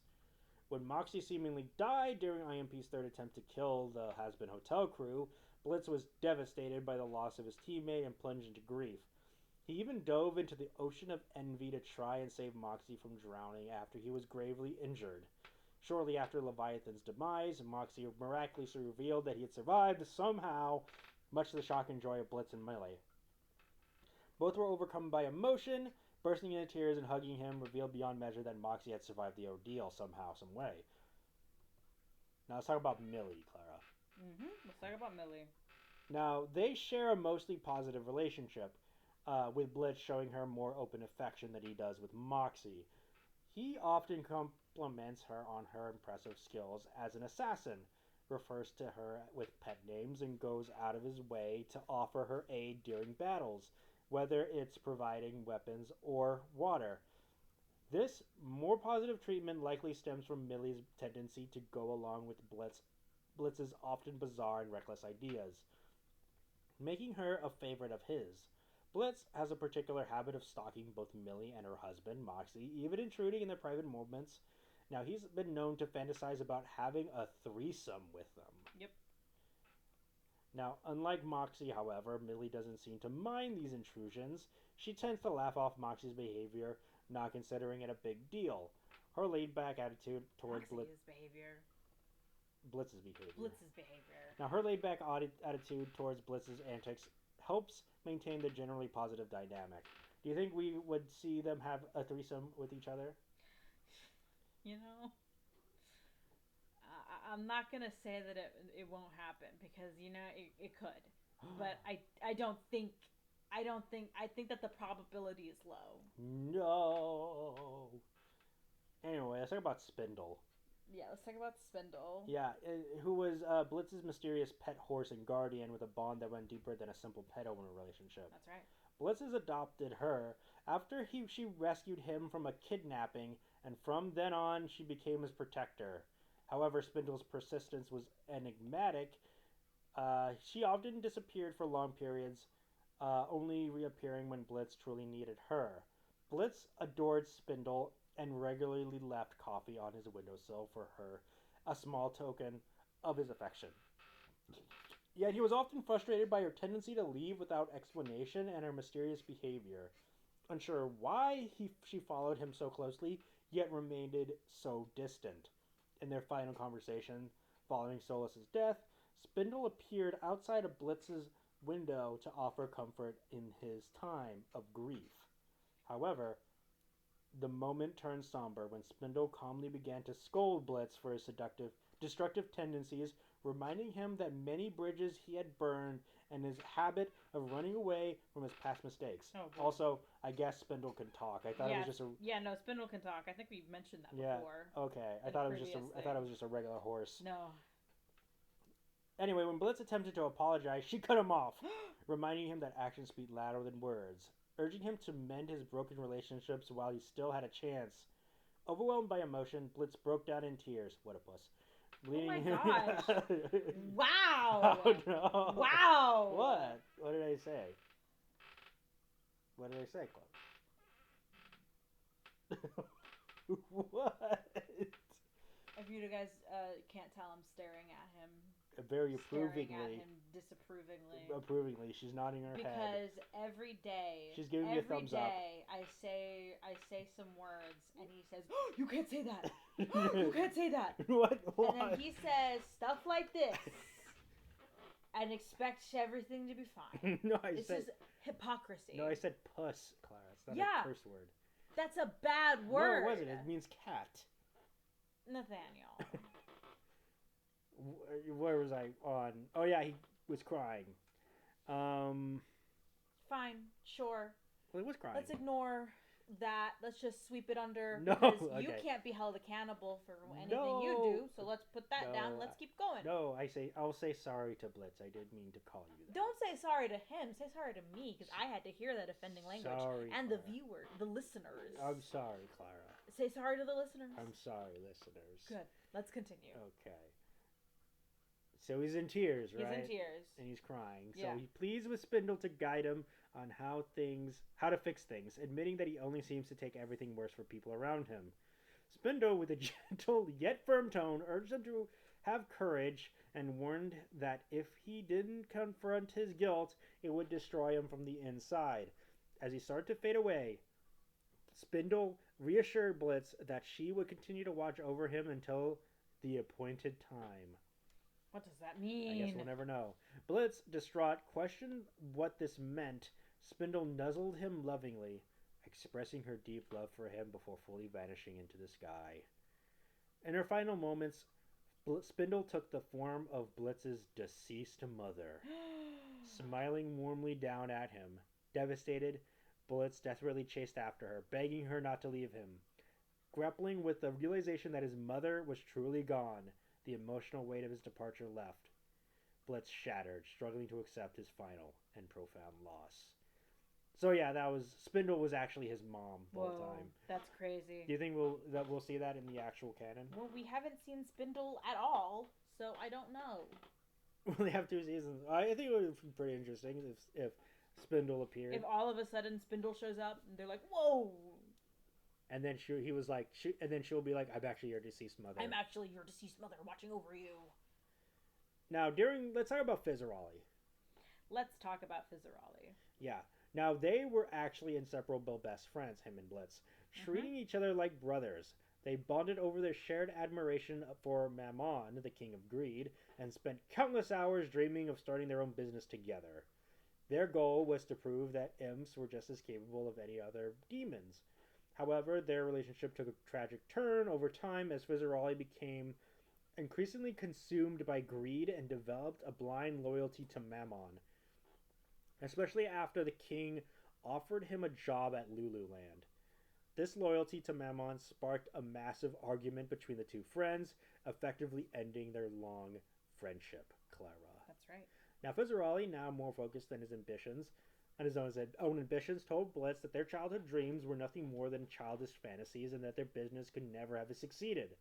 S2: When Moxie seemingly died during IMP's third attempt to kill the Hazbin hotel crew, Blitz was devastated by the loss of his teammate and plunged into grief. He even dove into the ocean of envy to try and save Moxie from drowning after he was gravely injured. Shortly after Leviathan's demise, Moxie miraculously revealed that he had survived somehow, much to the shock and joy of Blitz and Millie. Both were overcome by emotion, bursting into tears and hugging him, revealed beyond measure that Moxie had survived the ordeal somehow, some way. Now let's talk about Millie, Clara.
S3: Mm-hmm. Let's talk about Millie.
S2: Now, they share a mostly positive relationship, with Blitz showing her more open affection than he does with Moxie. He often compliments her on her impressive skills as an assassin, refers to her with pet names, and goes out of his way to offer her aid during battles, whether it's providing weapons or water. This more positive treatment likely stems from Millie's tendency to go along with Blitz's often bizarre and reckless ideas, making her a favorite of his. Blitz has a particular habit of stalking both Millie and her husband, Moxie, even intruding in their private moments. Now, he's been known to fantasize about having a threesome with them.
S3: Yep.
S2: Now, unlike Moxie, however, Millie doesn't seem to mind these intrusions. She tends to laugh off Moxie's behavior, not considering it a big deal. Her laid-back attitude towards
S3: Moxie's behavior.
S2: Blitz's behavior.
S3: Blitz's behavior.
S2: Now, her laid-back attitude towards Blitz's antics helps maintain the generally positive dynamic. Do you think we would see them have a threesome with each other?
S3: You know, I'm not gonna say that it won't happen because it could, but I think that the probability is low.
S2: No. Anyway, let's talk about Spindle.
S3: Yeah, let's talk about Spindle.
S2: Yeah, who was Blitz's mysterious pet horse and guardian with a bond that went deeper than a simple pet owner relationship.
S3: That's right.
S2: Blitz has adopted her after she rescued him from a kidnapping, and from then on she became his protector. However, Spindle's persistence was enigmatic. She often disappeared for long periods, only reappearing when Blitz truly needed her. Blitz adored Spindle and regularly left coffee on his windowsill for her, a small token of his affection. Yet he was often frustrated by her tendency to leave without explanation and her mysterious behavior. Unsure why she followed him so closely, yet remained so distant. In their final conversation, following Solus's death, Spindle appeared outside of Blitz's window to offer comfort in his time of grief. However, the moment turned somber when Spindle calmly began to scold Blitz for his destructive tendencies, reminding him that many bridges he had burned and his habit of running away from his past mistakes.
S3: Oh,
S2: also, I guess Spindle can talk. I thought it was just a
S3: no, Spindle can talk. I think we've mentioned that before.
S2: Okay. I thought it was just a regular horse.
S3: No.
S2: Anyway, when Blitz attempted to apologize, she cut him off, reminding him that actions speak louder than words, urging him to mend his broken relationships while he still had a chance. Overwhelmed by emotion, Blitz broke down in tears. What a puss.
S3: Oh my gosh. Wow.
S2: Oh no.
S3: Wow.
S2: What? What did I say? What did I say, Chloe? What?
S3: If you guys can't tell, I'm staring at him.
S2: Very approvingly.
S3: Staring at him disapprovingly.
S2: Approvingly. She's nodding her head.
S3: Because every day.
S2: She's giving you a thumbs up.
S3: Every day I say some words and he says, oh, you can't say that. You can't say that.
S2: What?
S3: And then he says stuff like this. And expects everything to be fine.
S2: No,
S3: This is hypocrisy.
S2: No, I said puss, Clara. It's not a curse word.
S3: That's a bad word.
S2: No, it wasn't. It means cat.
S3: Nathaniel.
S2: Where was I on? Oh yeah, he was crying.
S3: Fine, sure.
S2: Well, he was crying.
S3: Let's ignore that. Let's just sweep it under.
S2: No,
S3: because
S2: okay.
S3: you can't be held accountable for anything you do. So let's put that down. Let's keep going.
S2: No, I'll say sorry to Blitz. I didn't mean to call you that.
S3: Don't say sorry to him. Say sorry to me because I had to hear that offending language.
S2: Sorry,
S3: and
S2: Clara.
S3: the viewers, the listeners.
S2: I'm sorry, Clara.
S3: Say sorry to the listeners.
S2: I'm sorry, listeners.
S3: Good. Let's continue.
S2: Okay. So he's in tears, right?
S3: He's in tears.
S2: And he's crying. So
S3: Yeah.
S2: he pleads with Spindle to guide him on how to fix things, admitting that he only seems to take everything worse for people around him. Spindle, with a gentle yet firm tone, urged him to have courage and warned that if he didn't confront his guilt, it would destroy him from the inside. As he started to fade away, Spindle reassured Blitz that she would continue to watch over him until the appointed time.
S3: What does that mean?
S2: I guess we'll never know. Blitz, distraught, questioned what this meant. Spindle nuzzled him lovingly, expressing her deep love for him before fully vanishing into the sky. In her final moments, Spindle took the form of Blitz's deceased mother, smiling warmly down at him. Devastated, Blitz desperately chased after her, begging her not to leave him. Grappling with the realization that his mother was truly gone, the emotional weight of his departure left. Blitz shattered, struggling to accept his final and profound loss. So yeah, Spindle was actually his mom the whole time.
S3: That's crazy.
S2: Do you think we'll see that in the actual canon?
S3: Well, we haven't seen Spindle at all, so I don't know.
S2: They have 2 seasons. I think it would be pretty interesting if Spindle appeared.
S3: If all of a sudden Spindle shows up and they're like, "Whoa!"
S2: And then she'll be like, "I'm actually your deceased mother."
S3: I'm actually your deceased mother watching over you.
S2: Now, let's talk about Fizzerolli.
S3: Let's talk about Fizzerolli.
S2: Yeah. Now, they were actually inseparable best friends, him and Blitz, treating each other like brothers. They bonded over their shared admiration for Mammon, the king of greed, and spent countless hours dreaming of starting their own business together. Their goal was to prove that imps were just as capable of any other demons. However, their relationship took a tragic turn over time as Fizzerolli became increasingly consumed by greed and developed a blind loyalty to Mammon, especially after the king offered him a job at Lululand. This loyalty to Mammon sparked a massive argument between the two friends, effectively ending their long friendship, Clara.
S3: That's right.
S2: Now, Fizzerolli, now more focused on his ambitions, own ambitions, told Blitz that their childhood dreams were nothing more than childish fantasies and that their business could never have succeeded.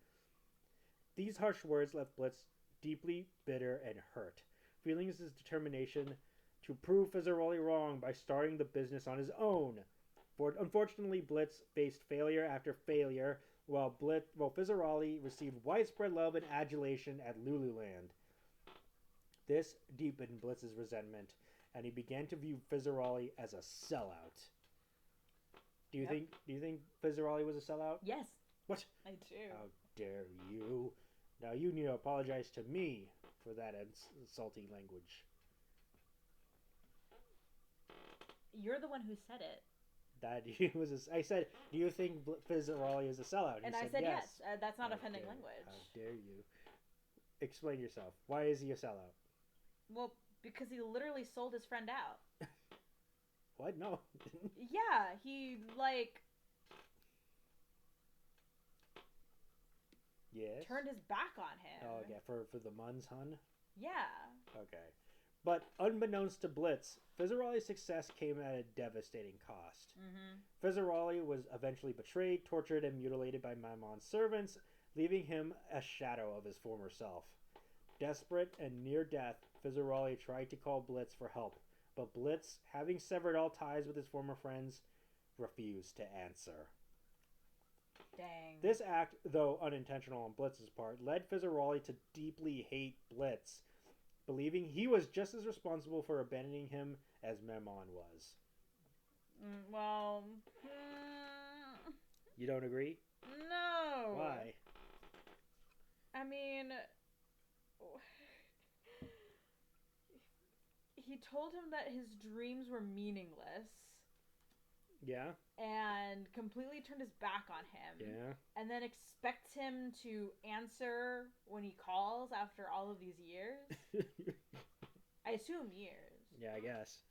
S2: These harsh words left Blitz deeply bitter and hurt, feeling his determination to prove Fizzerolli wrong by starting the business on his own. Unfortunately, Blitz faced failure after failure, while Fizzerolli received widespread love and adulation at Lululand. This deepened Blitz's resentment, and he began to view Fizzerolli as a sellout. Do you think Fizzerolli was a sellout?
S3: Yes.
S2: What?
S3: I do.
S2: How dare you? Now you need to apologize to me for that insulting language.
S3: You're the one who said it.
S2: That he was. I said, "Do you think Fizzerolli is a sellout?"
S3: And I said yes. That's not offending
S2: How
S3: language.
S2: dare you? Explain yourself. Why is he a sellout?
S3: Well, because he literally sold his friend out.
S2: What? No.
S3: Yeah, he
S2: Yes.
S3: turned his back on him.
S2: Oh yeah, for the Muns, hun.
S3: Yeah.
S2: Okay. But unbeknownst to Blitz, Fizzerolli's success came at a devastating cost. Fizzerolli was eventually betrayed, tortured, and mutilated by Mammon's servants, leaving him a shadow of his former self. Desperate and near death, Fizzerolli tried to call Blitz for help, but Blitz, having severed all ties with his former friends, refused to answer.
S3: Dang.
S2: This act, though unintentional on Blitz's part, led Fizzerolli to deeply hate Blitz, believing he was just as responsible for abandoning him as Mammon was.
S3: Well,
S2: You don't agree?
S3: no.
S2: Why?
S3: I mean, he told him that his dreams were meaningless.
S2: Yeah?
S3: And completely turned his back on him.
S2: Yeah.
S3: And then expects him to answer when he calls after all of these years. I assume years.
S2: Yeah, I guess.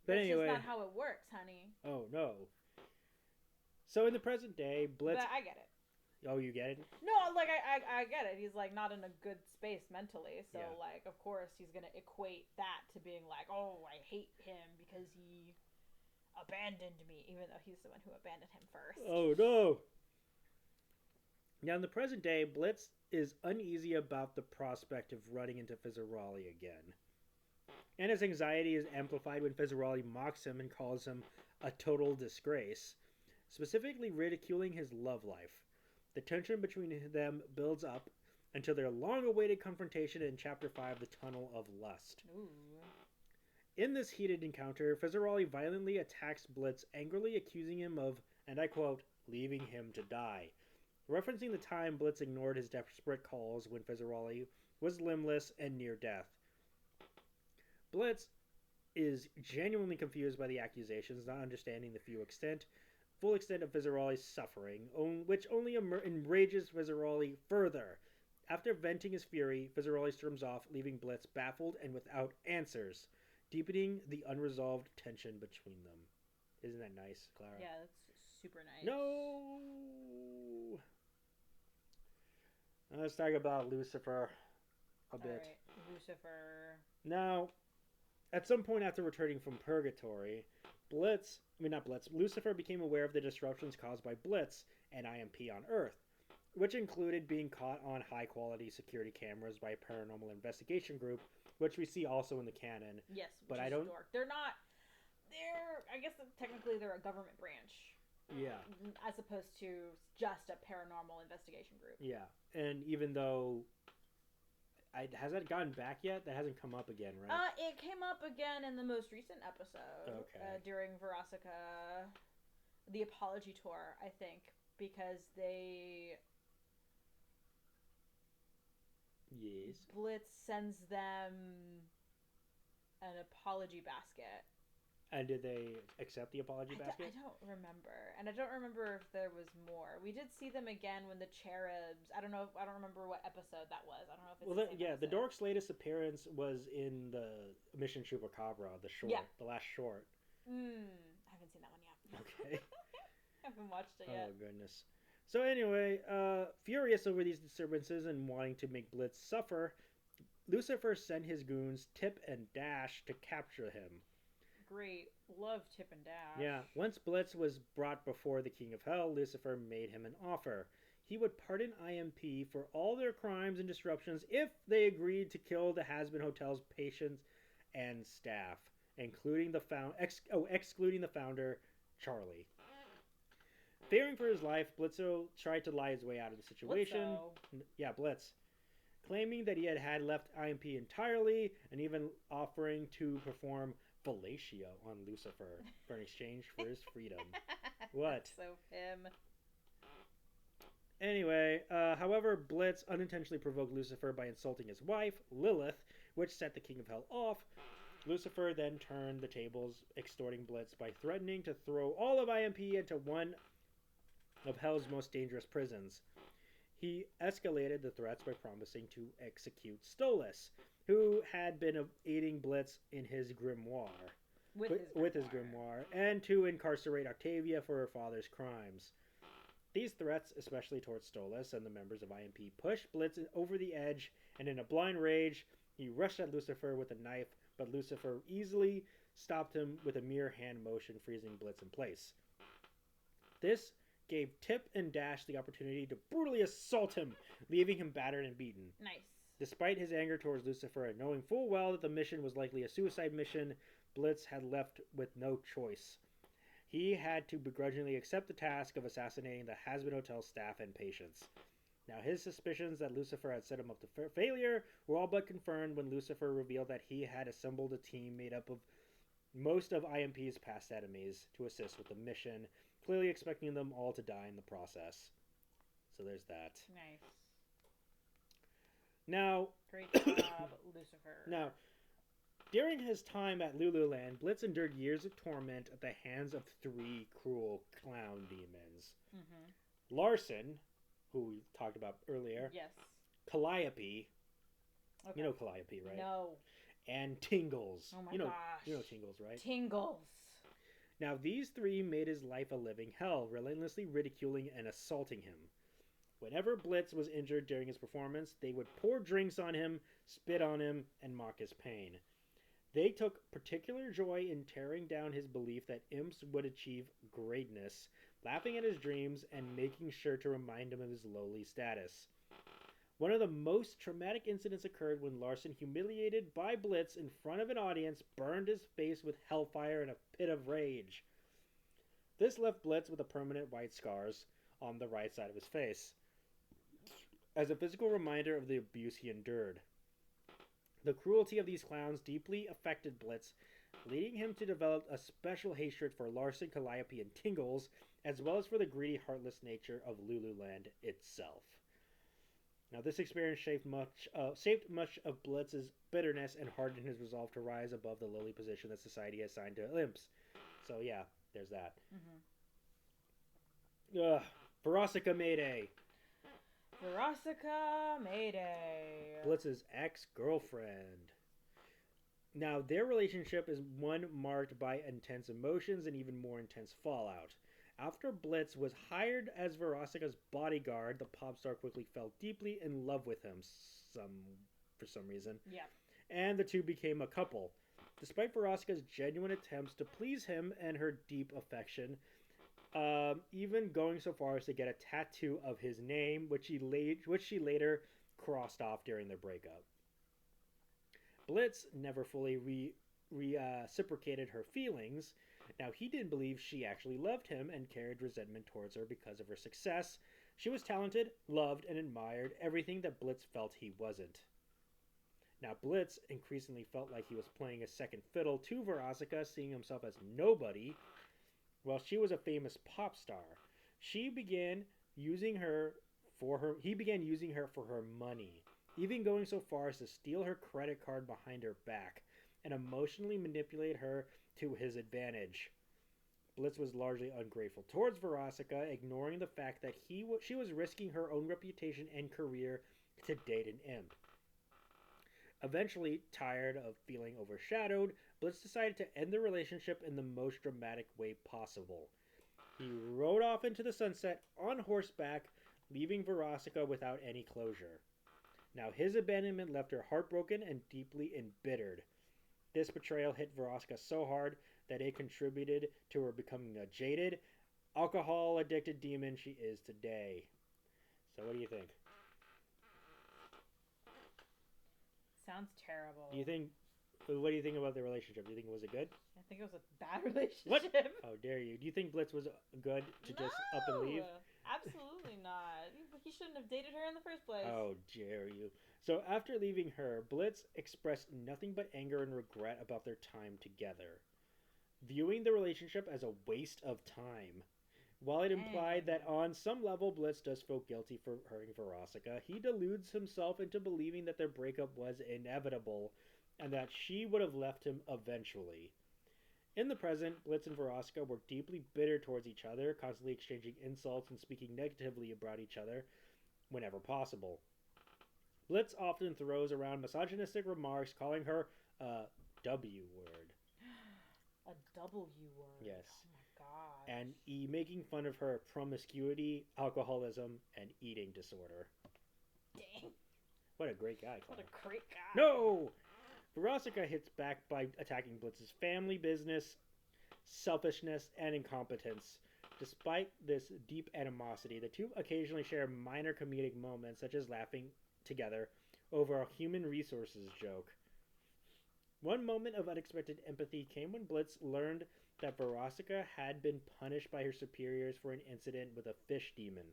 S2: But
S3: That's
S2: anyway.
S3: just not how it works, honey.
S2: Oh, no. So in the present day, Blitz...
S3: But I get it.
S2: Oh, you get it?
S3: No, I get it. He's, not in a good space mentally. So,
S2: Yeah.
S3: of course, he's going to equate that to being like, oh, I hate him because he abandoned me, even though he's the one who abandoned him first.
S2: Oh, no! Now, in the present day, Blitz is uneasy about the prospect of running into Fizzerolli again. And his anxiety is amplified when Fizzerolli mocks him and calls him a total disgrace, specifically ridiculing his love life. The tension between them builds up until their long-awaited confrontation in Chapter 5, The Tunnel of Lust.
S3: Ooh.
S2: In this heated encounter, Fizzerolli violently attacks Blitz, angrily accusing him of, and I quote, leaving him to die, referencing the time Blitz ignored his desperate calls when Fizzerolli was limbless and near death. Blitz is genuinely confused by the accusations, not understanding the full extent of Fizzerolli's suffering, which only enrages Fizzerolli further. After venting his fury, Fizzerolli storms off, leaving Blitz baffled and without answers, deepening the unresolved tension between them. Isn't that nice, Clara?
S3: Yeah, that's super nice.
S2: No! Let's talk about Lucifer a bit.
S3: Alright, Lucifer.
S2: Now, at some point after returning from Purgatory, Lucifer became aware of the disruptions caused by Blitz and IMP on Earth, which included being caught on high-quality security cameras by a paranormal investigation group, which we see also in the canon.
S3: Yes,
S2: but
S3: I
S2: don't.
S3: They're not. I guess technically they're a government branch.
S2: Yeah.
S3: As opposed to just a paranormal investigation group.
S2: Yeah, and even though Has that gotten back yet? That hasn't come up again, right?
S3: It came up again in the most recent episode.
S2: Okay.
S3: During Verosika, the apology tour, I think, because they...
S2: Yes.
S3: Blitz sends them an apology basket.
S2: And did they accept the apology basket?
S3: I don't remember, and I don't remember if there was more. We did see them again when the cherubs. I don't remember what episode that was. I don't know if it's
S2: the Dork's latest appearance was in the Mission Chupacabra, the last short.
S3: I haven't seen that one yet.
S2: Okay.
S3: I haven't watched it yet.
S2: Oh goodness. So anyway, furious over these disturbances and wanting to make Blitz suffer, Lucifer sent his goons Tip and Dash to capture him.
S3: Great. Love Tip and Dash.
S2: Yeah. Once Blitz was brought before the King of Hell, Lucifer made him an offer. He would pardon IMP for all their crimes and disruptions if they agreed to kill the Hazbin Hotel's patients and staff, including excluding the founder, Charlie. Fearing for his life, Blitzø tried to lie his way out of the situation.
S3: Blitzø.
S2: Yeah, Blitz. Claiming that he had left IMP entirely and even offering to perform fellatio on Lucifer for an exchange for his freedom. What?
S3: So him.
S2: Anyway, however, Blitz unintentionally provoked Lucifer by insulting his wife, Lilith, which set the King of Hell off. Lucifer then turned the tables, extorting Blitz by threatening to throw all of IMP into one of Hell's most dangerous prisons. He escalated the threats by promising to execute Stolas, who had been aiding Blitz in his grimoire. With his grimoire, and to incarcerate Octavia for her father's crimes. These threats, especially towards Stolas and the members of IMP, pushed Blitz over the edge, and in a blind rage, he rushed at Lucifer with a knife, but Lucifer easily stopped him with a mere hand motion, freezing Blitz in place. This gave Tip and Dash the opportunity to brutally assault him, leaving him battered and beaten.
S3: Nice.
S2: Despite his anger towards Lucifer and knowing full well that the mission was likely a suicide mission, Blitz had left with no choice. He had to begrudgingly accept the task of assassinating the Hazbin Hotel staff and patients. Now, his suspicions that Lucifer had set him up to failure were all but confirmed when Lucifer revealed that he had assembled a team made up of most of IMP's past enemies to assist with the mission, clearly expecting them all to die in the process. So there's that.
S3: Nice.
S2: Now,
S3: great job, Lucifer.
S2: Now, during his time at Lululand, Blitz endured years of torment at the hands of 3 cruel clown demons.
S3: Mm-hmm.
S2: Larson, who we talked about earlier.
S3: Yes.
S2: Calliope.
S3: Okay.
S2: You know Calliope, right?
S3: No.
S2: And Tingles.
S3: Oh my gosh.
S2: You know Tingles, right?
S3: Tingles.
S2: Now, these 3 made his life a living hell, relentlessly ridiculing and assaulting him. Whenever Blitz was injured during his performance, they would pour drinks on him, spit on him, and mock his pain. They took particular joy in tearing down his belief that imps would achieve greatness, laughing at his dreams and making sure to remind him of his lowly status. One of the most traumatic incidents occurred when Larson, humiliated by Blitz in front of an audience, burned his face with hellfire in a pit of rage. This left Blitz with a permanent white scars on the right side of his face, as a physical reminder of the abuse he endured. The cruelty of these clowns deeply affected Blitz, leading him to develop a special hatred for Larson, Calliope, and Tingles, as well as for the greedy, heartless nature of Lululand itself. Now, this experience shaped much of Blitz's bitterness and hardened his resolve to rise above the lowly position that society assigned to imps. So, yeah, there's that. Verosika Mayday.
S3: Verosika Mayday.
S2: Blitz's ex-girlfriend. Now, their relationship is one marked by intense emotions and even more intense fallout. After Blitz was hired as Verosika's bodyguard, the pop star quickly fell deeply in love with him for some reason.
S3: Yeah.
S2: And the two became a couple. Despite Verosika's genuine attempts to please him and her deep affection, even going so far as to get a tattoo of his name, which she later crossed off during their breakup. Blitz never fully reciprocated her feelings. Now, he didn't believe she actually loved him and carried resentment towards her because of her success. She was talented, loved, and admired everything that Blitz felt he wasn't. Now, Blitz increasingly felt like he was playing a second fiddle to Verosika, seeing himself as nobody, while she was a famous pop star. He began using her for her money, even going so far as to steal her credit card behind her back and emotionally manipulate her to his advantage. Blitz was largely ungrateful towards Verosika, ignoring the fact that she was risking her own reputation and career to date an imp. Eventually, tired of feeling overshadowed, Blitz decided to end the relationship in the most dramatic way possible. He rode off into the sunset on horseback, leaving Verosika without any closure. Now, his abandonment left her heartbroken and deeply embittered. This betrayal hit Verosika so hard that it contributed to her becoming a jaded, alcohol-addicted demon she is today. So what do you think?
S3: Sounds terrible.
S2: What do you think about the relationship? Do you think was it good?
S3: I think it was a bad relationship.
S2: What? How dare you? Do you think Blitz was good to just up and leave?
S3: Absolutely not. He shouldn't have dated her in the first place.
S2: How dare you? So after leaving her, Blitz expressed nothing but anger and regret about their time together, viewing the relationship as a waste of time. While it implied that on some level Blitz does feel guilty for hurting Verosika, he deludes himself into believing that their breakup was inevitable and that she would have left him eventually. In the present, Blitz and Verosika were deeply bitter towards each other, constantly exchanging insults and speaking negatively about each other whenever possible. Blitz often throws around misogynistic remarks, calling her a W word.
S3: A W word?
S2: Yes.
S3: Oh my god.
S2: And making fun of her promiscuity, alcoholism, and eating disorder.
S3: Dang.
S2: What a great guy.
S3: What a great guy.
S2: No! Verosika hits back by attacking Blitz's family business, selfishness, and incompetence. Despite this deep animosity, the two occasionally share minor comedic moments, such as laughing together over a human resources joke. One moment of unexpected empathy came when Blitz learned that Verosika had been punished by her superiors for an incident with a fish demon,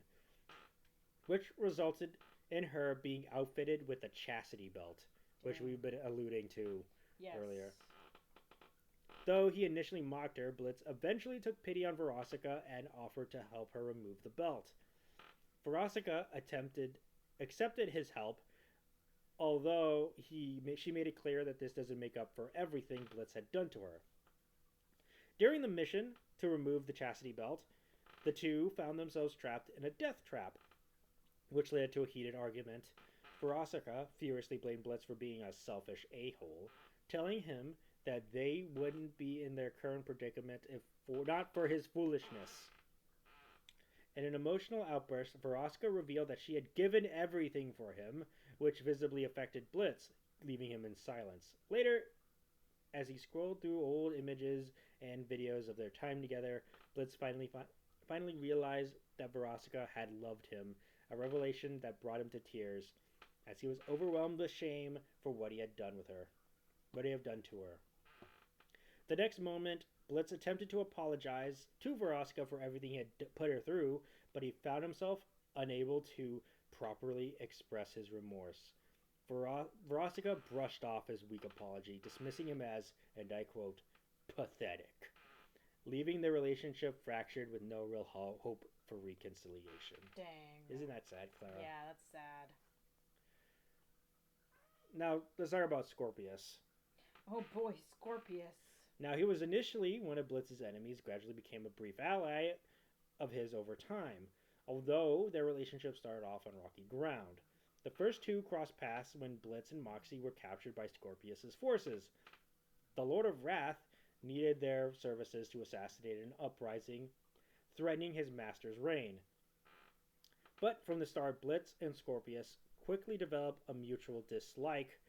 S2: which resulted in her being outfitted with a chastity belt, which we've been alluding to earlier. Though he initially mocked her, Blitz eventually took pity on Verosika and offered to help her remove the belt. Verosika accepted his help, although she made it clear that this doesn't make up for everything Blitz had done to her. During the mission to remove the chastity belt, the two found themselves trapped in a death trap, which led to a heated argument. Verosika furiously blamed Blitz for being a selfish a-hole, telling him that they wouldn't be in their current predicament if not for his foolishness. In an emotional outburst, Verosika revealed that she had given everything for him, which visibly affected Blitz, leaving him in silence. Later, as he scrolled through old images and videos of their time together, Blitz finally realized that Verosika had loved him, a revelation that brought him to tears, as he was overwhelmed with shame for what he had done to her. The next moment, Blitz attempted to apologize to Verosika for everything he had put her through, but he found himself unable to properly express his remorse. Verosika brushed off his weak apology, dismissing him as, and I quote, pathetic, leaving the relationship fractured with no real hope for reconciliation.
S3: Dang.
S2: Isn't that sad, Clara?
S3: Yeah, that's sad.
S2: Now, let's talk about Scorpius.
S3: Oh boy, Scorpius.
S2: Now, he was initially one of Blitz's enemies, gradually became a brief ally of his over time, although their relationship started off on rocky ground. The first two crossed paths when Blitz and Moxie were captured by Scorpius's forces. The Lord of Wrath needed their services to assassinate an uprising, threatening his master's reign. But from the start, Blitz and Scorpius quickly developed a mutual dislike.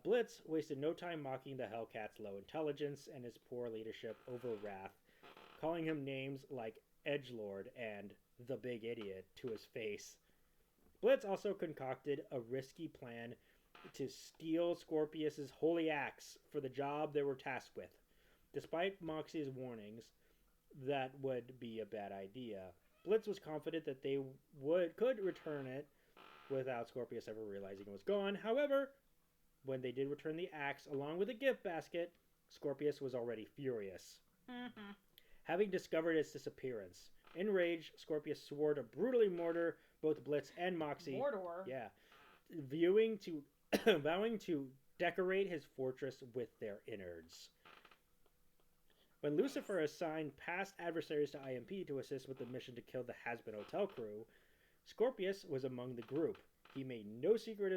S2: Blitz wasted no time mocking the Hellcat's low intelligence and his poor leadership over Wrath, calling him names like Edgelord and the Big Idiot to his face. Blitz also concocted a risky plan to steal Scorpius's holy axe for the job they were tasked with. Despite Moxie's warnings that would be a bad idea, Blitz was confident that they could return it without Scorpius ever realizing it was gone. However, When they did return the axe along with a gift basket, Scorpius was already furious, having discovered its disappearance. Enraged, Scorpius swore to brutally murder both Blitz and Moxie.
S3: Mordor.
S2: Yeah, vowing to decorate his fortress with their innards. When Lucifer assigned past adversaries to IMP to assist with the mission to kill the Hazbin Hotel crew, Scorpius was among the group. He made no secret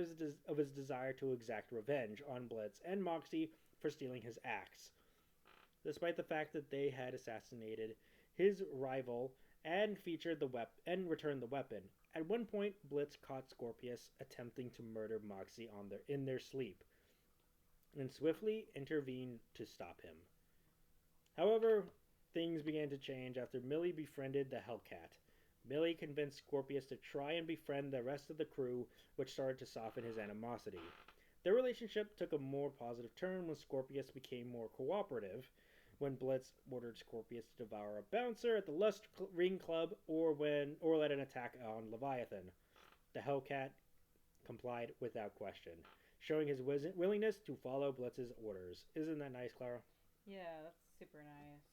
S2: of his desire to exact revenge on Blitz and Moxie for stealing his axe, despite the fact that they had assassinated his rival and returned the weapon. At one point, Blitz caught Scorpius attempting to murder Moxie in their sleep, and swiftly intervened to stop him. However, things began to change after Millie befriended the Hellcat. Millie convinced Scorpius to try and befriend the rest of the crew, which started to soften his animosity. Their relationship took a more positive turn when Scorpius became more cooperative, when Blitz ordered Scorpius to devour a bouncer at the Lust Ring Club, or led an attack on Leviathan. The Hellcat complied without question, showing his willingness to follow Blitz's orders. Isn't that nice, Clara?
S3: Yeah, that's super nice.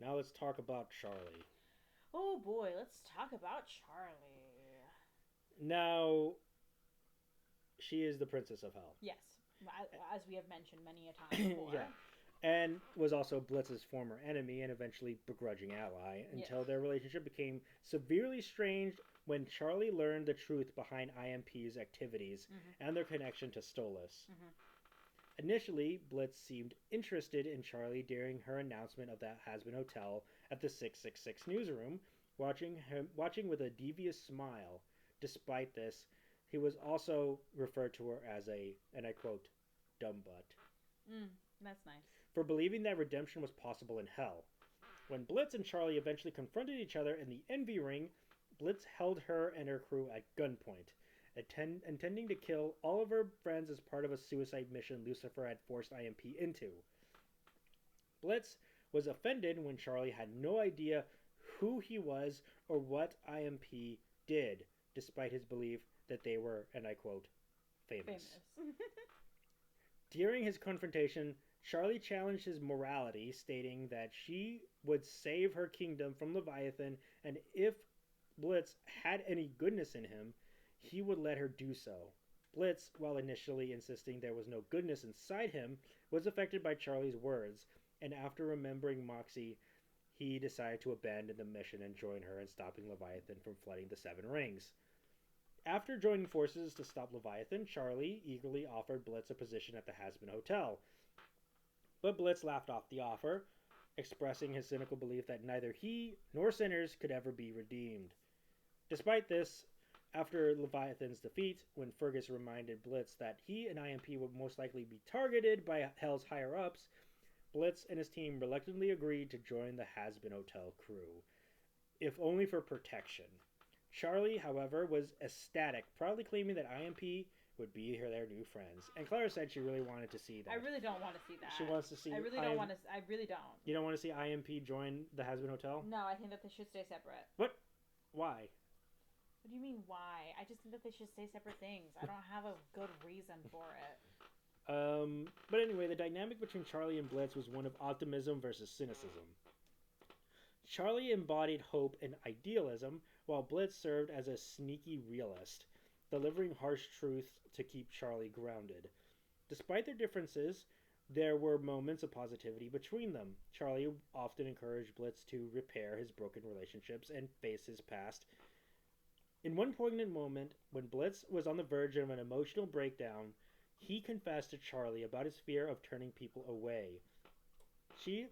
S2: Now let's talk about Charlie.
S3: Oh boy, let's talk about Charlie.
S2: Now, she is the Princess of Hell.
S3: Yes, as we have mentioned many a time before.
S2: Yeah. And was also Blitz's former enemy and eventually begrudging ally, until their relationship became severely estranged when Charlie learned the truth behind IMP's activities and their connection to Stolas. Initially, Blitz seemed interested in Charlie during her announcement of that Hazbin Hotel at the 666 newsroom, watching with a devious smile. Despite this, he was also referred to her as a, and I quote, dumb butt.
S3: That's nice.
S2: For believing that redemption was possible in hell. When Blitz and Charlie eventually confronted each other in the Envy Ring, Blitz held her and her crew at gunpoint, intending to kill all of her friends as part of a suicide mission Lucifer had forced IMP into. Blitz was offended when Charlie had no idea who he was or what IMP did, despite his belief that they were, and I quote, famous. During his confrontation, Charlie challenged his morality, stating that she would save her kingdom from Leviathan, and if Blitz had any goodness in him, he would let her do so. Blitz, while initially insisting there was no goodness inside him, was affected by Charlie's words, and after remembering Moxie, he decided to abandon the mission and join her in stopping Leviathan from flooding the Seven Rings. After joining forces to stop Leviathan, Charlie eagerly offered Blitz a position at the Hazbin Hotel. But Blitz laughed off the offer, expressing his cynical belief that neither he nor sinners could ever be redeemed. Despite this, after Leviathan's defeat, when Fergus reminded Blitz that he and IMP would most likely be targeted by Hell's higher-ups, Blitz and his team reluctantly agreed to join the Hazbin Hotel crew, if only for protection. Charlie, however, was ecstatic, proudly claiming that IMP would be their new friends. And Clara said she really wanted to see that.
S3: I really don't want to see that.
S2: She wants to see.
S3: I really don't want to. I really don't.
S2: You don't want to see IMP join the Hazbin Hotel?
S3: No, I think that they should stay separate.
S2: What? Why?
S3: What do you mean, why? I just think that they should say separate things. I don't have a good reason for it.
S2: But anyway, the dynamic between Charlie and Blitz was one of optimism versus cynicism. Charlie embodied hope and idealism, while Blitz served as a sneaky realist, delivering harsh truths to keep Charlie grounded. Despite their differences, there were moments of positivity between them. Charlie often encouraged Blitz to repair his broken relationships and face his past. In one poignant moment, when Blitz was on the verge of an emotional breakdown, he confessed to Charlie about his fear of turning people away. She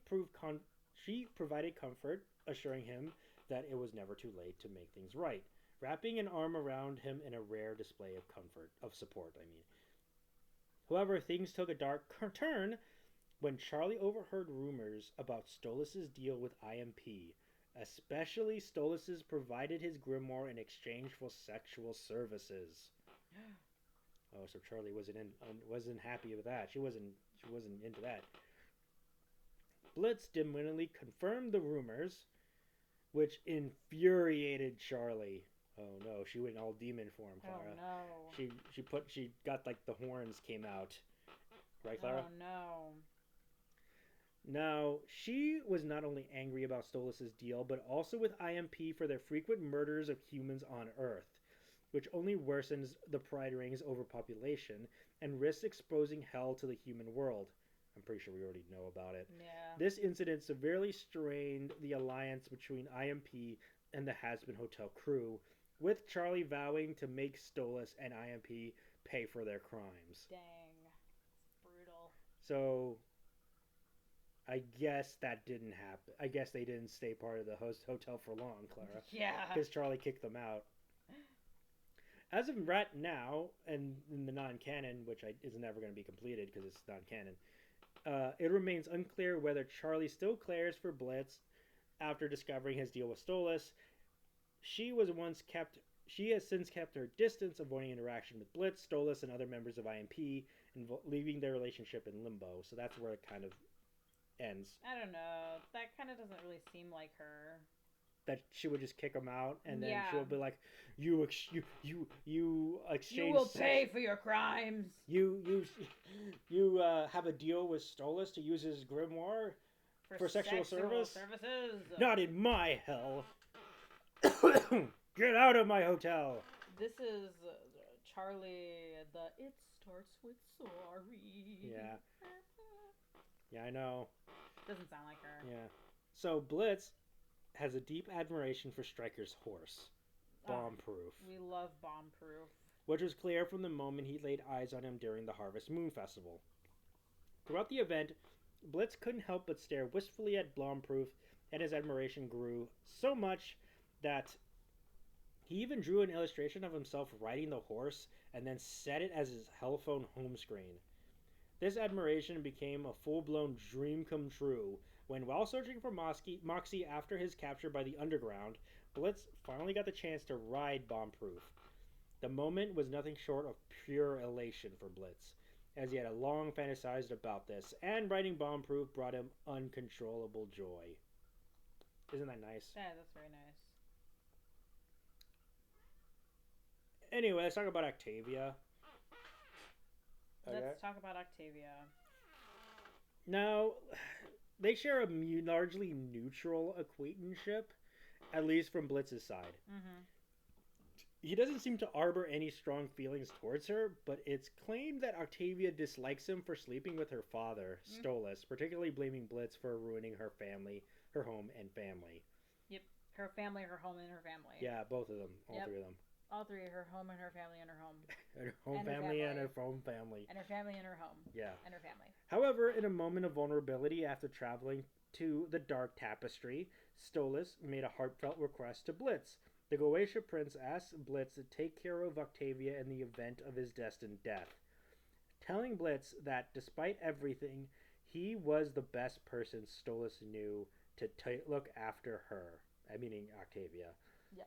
S2: provided comfort, assuring him that it was never too late to make things right, wrapping an arm around him in a rare display of support. However, things took a dark turn when Charlie overheard rumors about Stolas' deal with IMP, especially Stolas' provided his grimoire in exchange for sexual services. Oh, so Charlie wasn't happy with that. She wasn't into that. Blitz definitely confirmed the rumors, which infuriated Charlie. Oh no, she went all demon form, Clara.
S3: Oh no.
S2: She got like the horns came out. Right, Clara?
S3: Oh no.
S2: Now, she was not only angry about Stolas' deal, but also with IMP for their frequent murders of humans on Earth, which only worsens the Pride Ring's overpopulation and risks exposing hell to the human world. I'm pretty sure we already know about it.
S3: Yeah.
S2: This incident severely strained the alliance between IMP and the Hazbin Hotel crew, with Charlie vowing to make Stolas and IMP pay for their crimes.
S3: Dang. It's brutal.
S2: So, I guess that didn't happen. I guess they didn't stay part of the hotel for long, Clara.
S3: Yeah.
S2: Because Charlie kicked them out. As of right now, and in the non-canon, which is never going to be completed because it's non-canon, it remains unclear whether Charlie still cares for Blitz after discovering his deal with Stolas. She has since kept her distance, avoiding interaction with Blitz, Stolas, and other members of IMP, and leaving their relationship in limbo. So that's where it kind of ends.
S3: I don't know. That kind of doesn't really seem like her.
S2: That she would just kick him out, and then
S3: Yeah.
S2: she'll be like, "You exchange.
S3: You will pay for your crimes.
S2: You have a deal with Stolas to use his grimoire for sexual services. Not in my hell. Get out of my hotel."
S3: This is Charlie. It starts with sorry.
S2: Yeah. Yeah, I know.
S3: Doesn't sound like her.
S2: Yeah. So Blitz has a deep admiration for Stryker's horse, Bomb-Proof.
S3: We love Bomb-Proof.
S2: Which was clear from the moment he laid eyes on him during the Harvest Moon Festival. Throughout the event, Blitz couldn't help but stare wistfully at Bomb-Proof, and his admiration grew so much that he even drew an illustration of himself riding the horse and then set it as his Hellphone home screen. This admiration became a full-blown dream come true when, while searching for Moxie after his capture by the Underground, Blitz finally got the chance to ride Bomb-Proof. The moment was nothing short of pure elation for Blitz, as he had long fantasized about this, and riding Bomb-Proof brought him uncontrollable joy. Isn't that nice?
S3: Yeah, that's very nice.
S2: Anyway, let's talk about Octavia.
S3: Let's talk about Octavia.
S2: Now, they share a largely neutral acquaintanceship, at least from Blitz's side.
S3: Mm-hmm.
S2: He doesn't seem to harbor any strong feelings towards her, but it's claimed that Octavia dislikes him for sleeping with her father, Stolas, particularly blaming Blitz for ruining her family, her home and family.
S3: Yep, her family, her home, and her family.
S2: Yeah, both of them, all three of them.
S3: All three, her home and her family and her home.
S2: Her home family and her home family.
S3: And her family and her home.
S2: Yeah.
S3: And her family.
S2: However, in a moment of vulnerability after traveling to the Dark Tapestry, Stolas made a heartfelt request to Blitz. The Goetia prince asked Blitz to take care of Octavia in the event of his destined death, telling Blitz that despite everything, he was the best person Stolas knew to look after her. I mean Octavia.
S3: Yeah.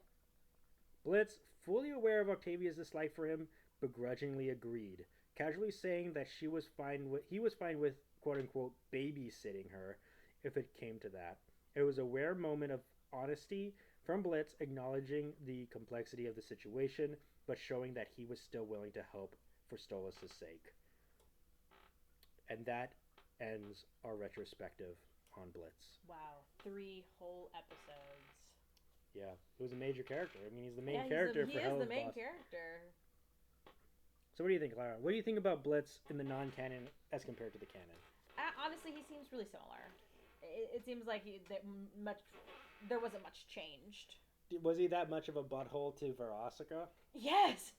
S2: Blitz, fully aware of Octavia's dislike for him, begrudgingly agreed, casually saying that he was fine with quote-unquote babysitting her if it came to that. It was a rare moment of honesty from Blitz, acknowledging the complexity of the situation, but showing that he was still willing to help for Stolas' sake. And that ends our retrospective on Blitz.
S3: Wow, 3 whole episodes.
S2: Yeah, he was a major character. I mean, he's the main character for Helluva.
S3: He is the main character.
S2: So what do you think, Clara? What do you think about Blitz in the non-canon as compared to the canon?
S3: Honestly, he seems really similar. It seems like there wasn't much changed.
S2: Was he that much of a butthole to Verosika?
S3: Yes!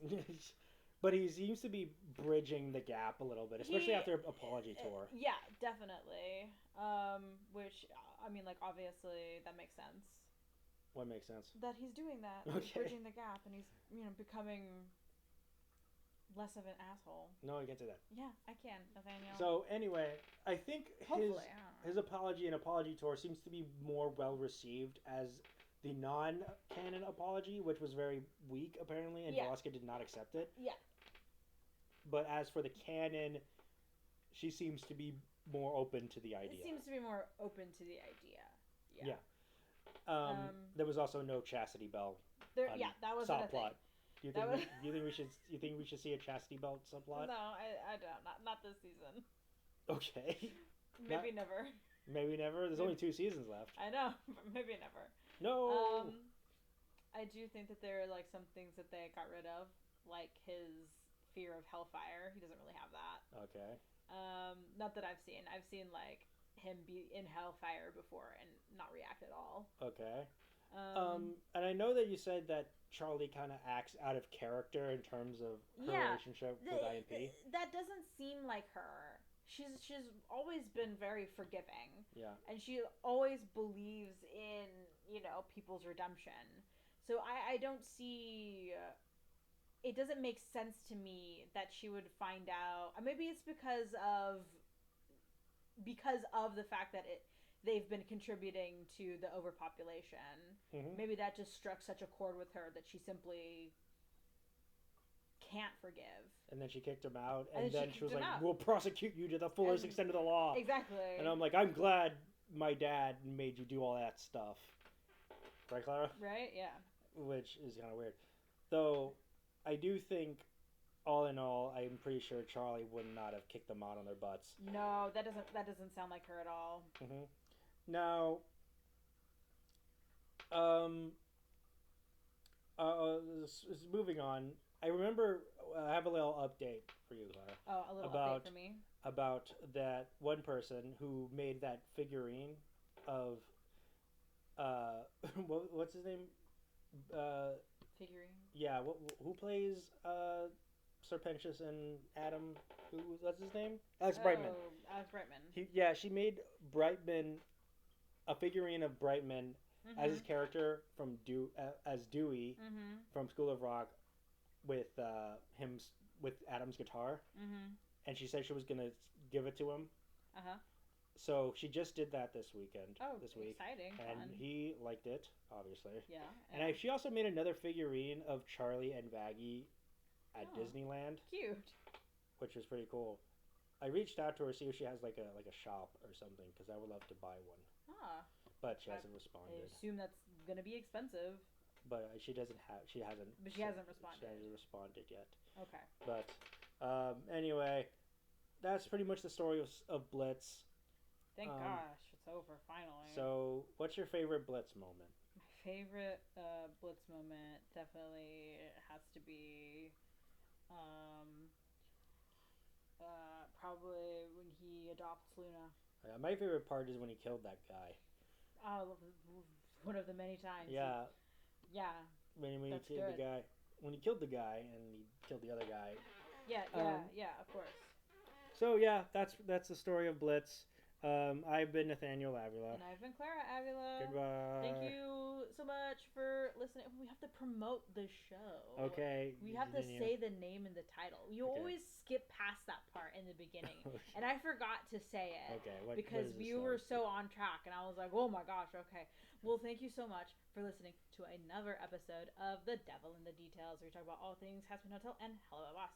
S2: But he seems to be bridging the gap a little bit, especially after Apology Tour.
S3: Yeah, definitely. Which, I mean, like, obviously, that makes sense.
S2: What makes sense?
S3: That he's doing that.
S2: Okay.
S3: He's bridging the gap, and he's, becoming less of an asshole.
S2: No, I can't say that.
S3: Yeah, I can, Nathaniel.
S2: So, anyway, I think his apology and Apology Tour seems to be more well-received as the non-canon apology, which was very weak, apparently, and Velasca did not accept it.
S3: Yeah.
S2: But as for the canon, she seems to be more open to the idea.
S3: It seems to be more open to the idea.
S2: Yeah. There was also no chastity belt
S3: that was
S2: soft
S3: a thing.
S2: plot. Do you
S3: That
S2: think
S3: was-
S2: you think we should see a chastity belt subplot?
S3: No, I don't. Not this season.
S2: Okay.
S3: Maybe never.
S2: Maybe never. There's only 2 seasons left.
S3: I know, but maybe never.
S2: No.
S3: I do think that there are like some things that they got rid of, like his fear of hellfire. He doesn't really have that.
S2: Okay.
S3: Not that I've seen. I've seen like him be in hellfire before and not react at all.
S2: Okay. And I know that you said that Charlie kind of acts out of character in terms of her relationship with IMP.
S3: That doesn't seem like her. She's always been very forgiving.
S2: Yeah.
S3: And she always believes in, people's redemption. So I don't see... it doesn't make sense to me that she would find out... Maybe it's because of the fact that they've been contributing to the overpopulation.
S2: Mm-hmm.
S3: Maybe that just struck such a chord with her that she simply can't forgive.
S2: And then she kicked him out, and then she was like,
S3: out.
S2: "We'll prosecute you to the fullest extent of the law."
S3: Exactly.
S2: And I'm like, I'm glad my dad made you do all that stuff. Right, Clara?
S3: Right? Yeah.
S2: Which is kind of weird. Though, I do think, all in all, I'm pretty sure Charlie would not have kicked them out on their butts.
S3: No, that doesn't sound like her at all.
S2: Mm-hmm. Now, moving on, I remember I have a little update for you, Clara.
S3: Oh, a little update for me?
S2: About that one person who made that figurine of, what's his name?
S3: Figurine?
S2: Yeah, who plays Serpentius and Adam? What's his name? Alex Brightman.
S3: Alex Brightman.
S2: She made Brightman, a figurine of Brightman as his character from as Dewey from School of Rock, with him with Adam's guitar, and she said she was gonna give it to him. So she just did that this weekend.
S3: Oh,
S2: this week.
S3: Exciting!
S2: And
S3: fun.
S2: he liked it, obviously.
S3: Yeah.
S2: And she also made another figurine of Charlie and Vaggie at Disneyland.
S3: Cute.
S2: Which was pretty cool. I reached out to her to see if she has like a shop or something, because I would love to buy one. But she hasn't responded.
S3: I assume that's gonna be expensive.
S2: But she hasn't.
S3: But she hasn't responded.
S2: She hasn't responded yet.
S3: Okay.
S2: But anyway, that's pretty much the story of Blitz.
S3: Thank gosh, it's over finally.
S2: So, what's your favorite Blitz moment?
S3: My favorite Blitz moment definitely has to be probably when he adopts Luna.
S2: My favorite part is when he killed that guy.
S3: Oh, one of the many times.
S2: Yeah.
S3: Yeah.
S2: When he killed the guy. When he killed the guy and he killed the other guy.
S3: Yeah, of course.
S2: So yeah, that's the story of Blitz. I've been Nathaniel Avila.
S3: And I've been Clara Avila.
S2: Goodbye.
S3: Thank you so much for listening. We have to promote the show.
S2: Okay.
S3: We have to say the name in the title. You always skip past that part in the beginning. And I forgot to say it.
S2: Okay.
S3: Because we were so on track. And I was like, oh my gosh, okay. Well, thank you so much for listening to another episode of The Devil in the Details, where we talk about all things Hazbin Hotel and Helluva.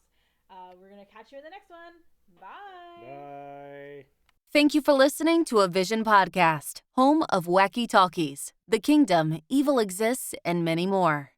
S3: We're going to catch you in the next one. Bye.
S2: Bye.
S1: Thank you for listening to a Vision podcast, home of wacky talkies, The Kingdom, Evil Exists, and many more.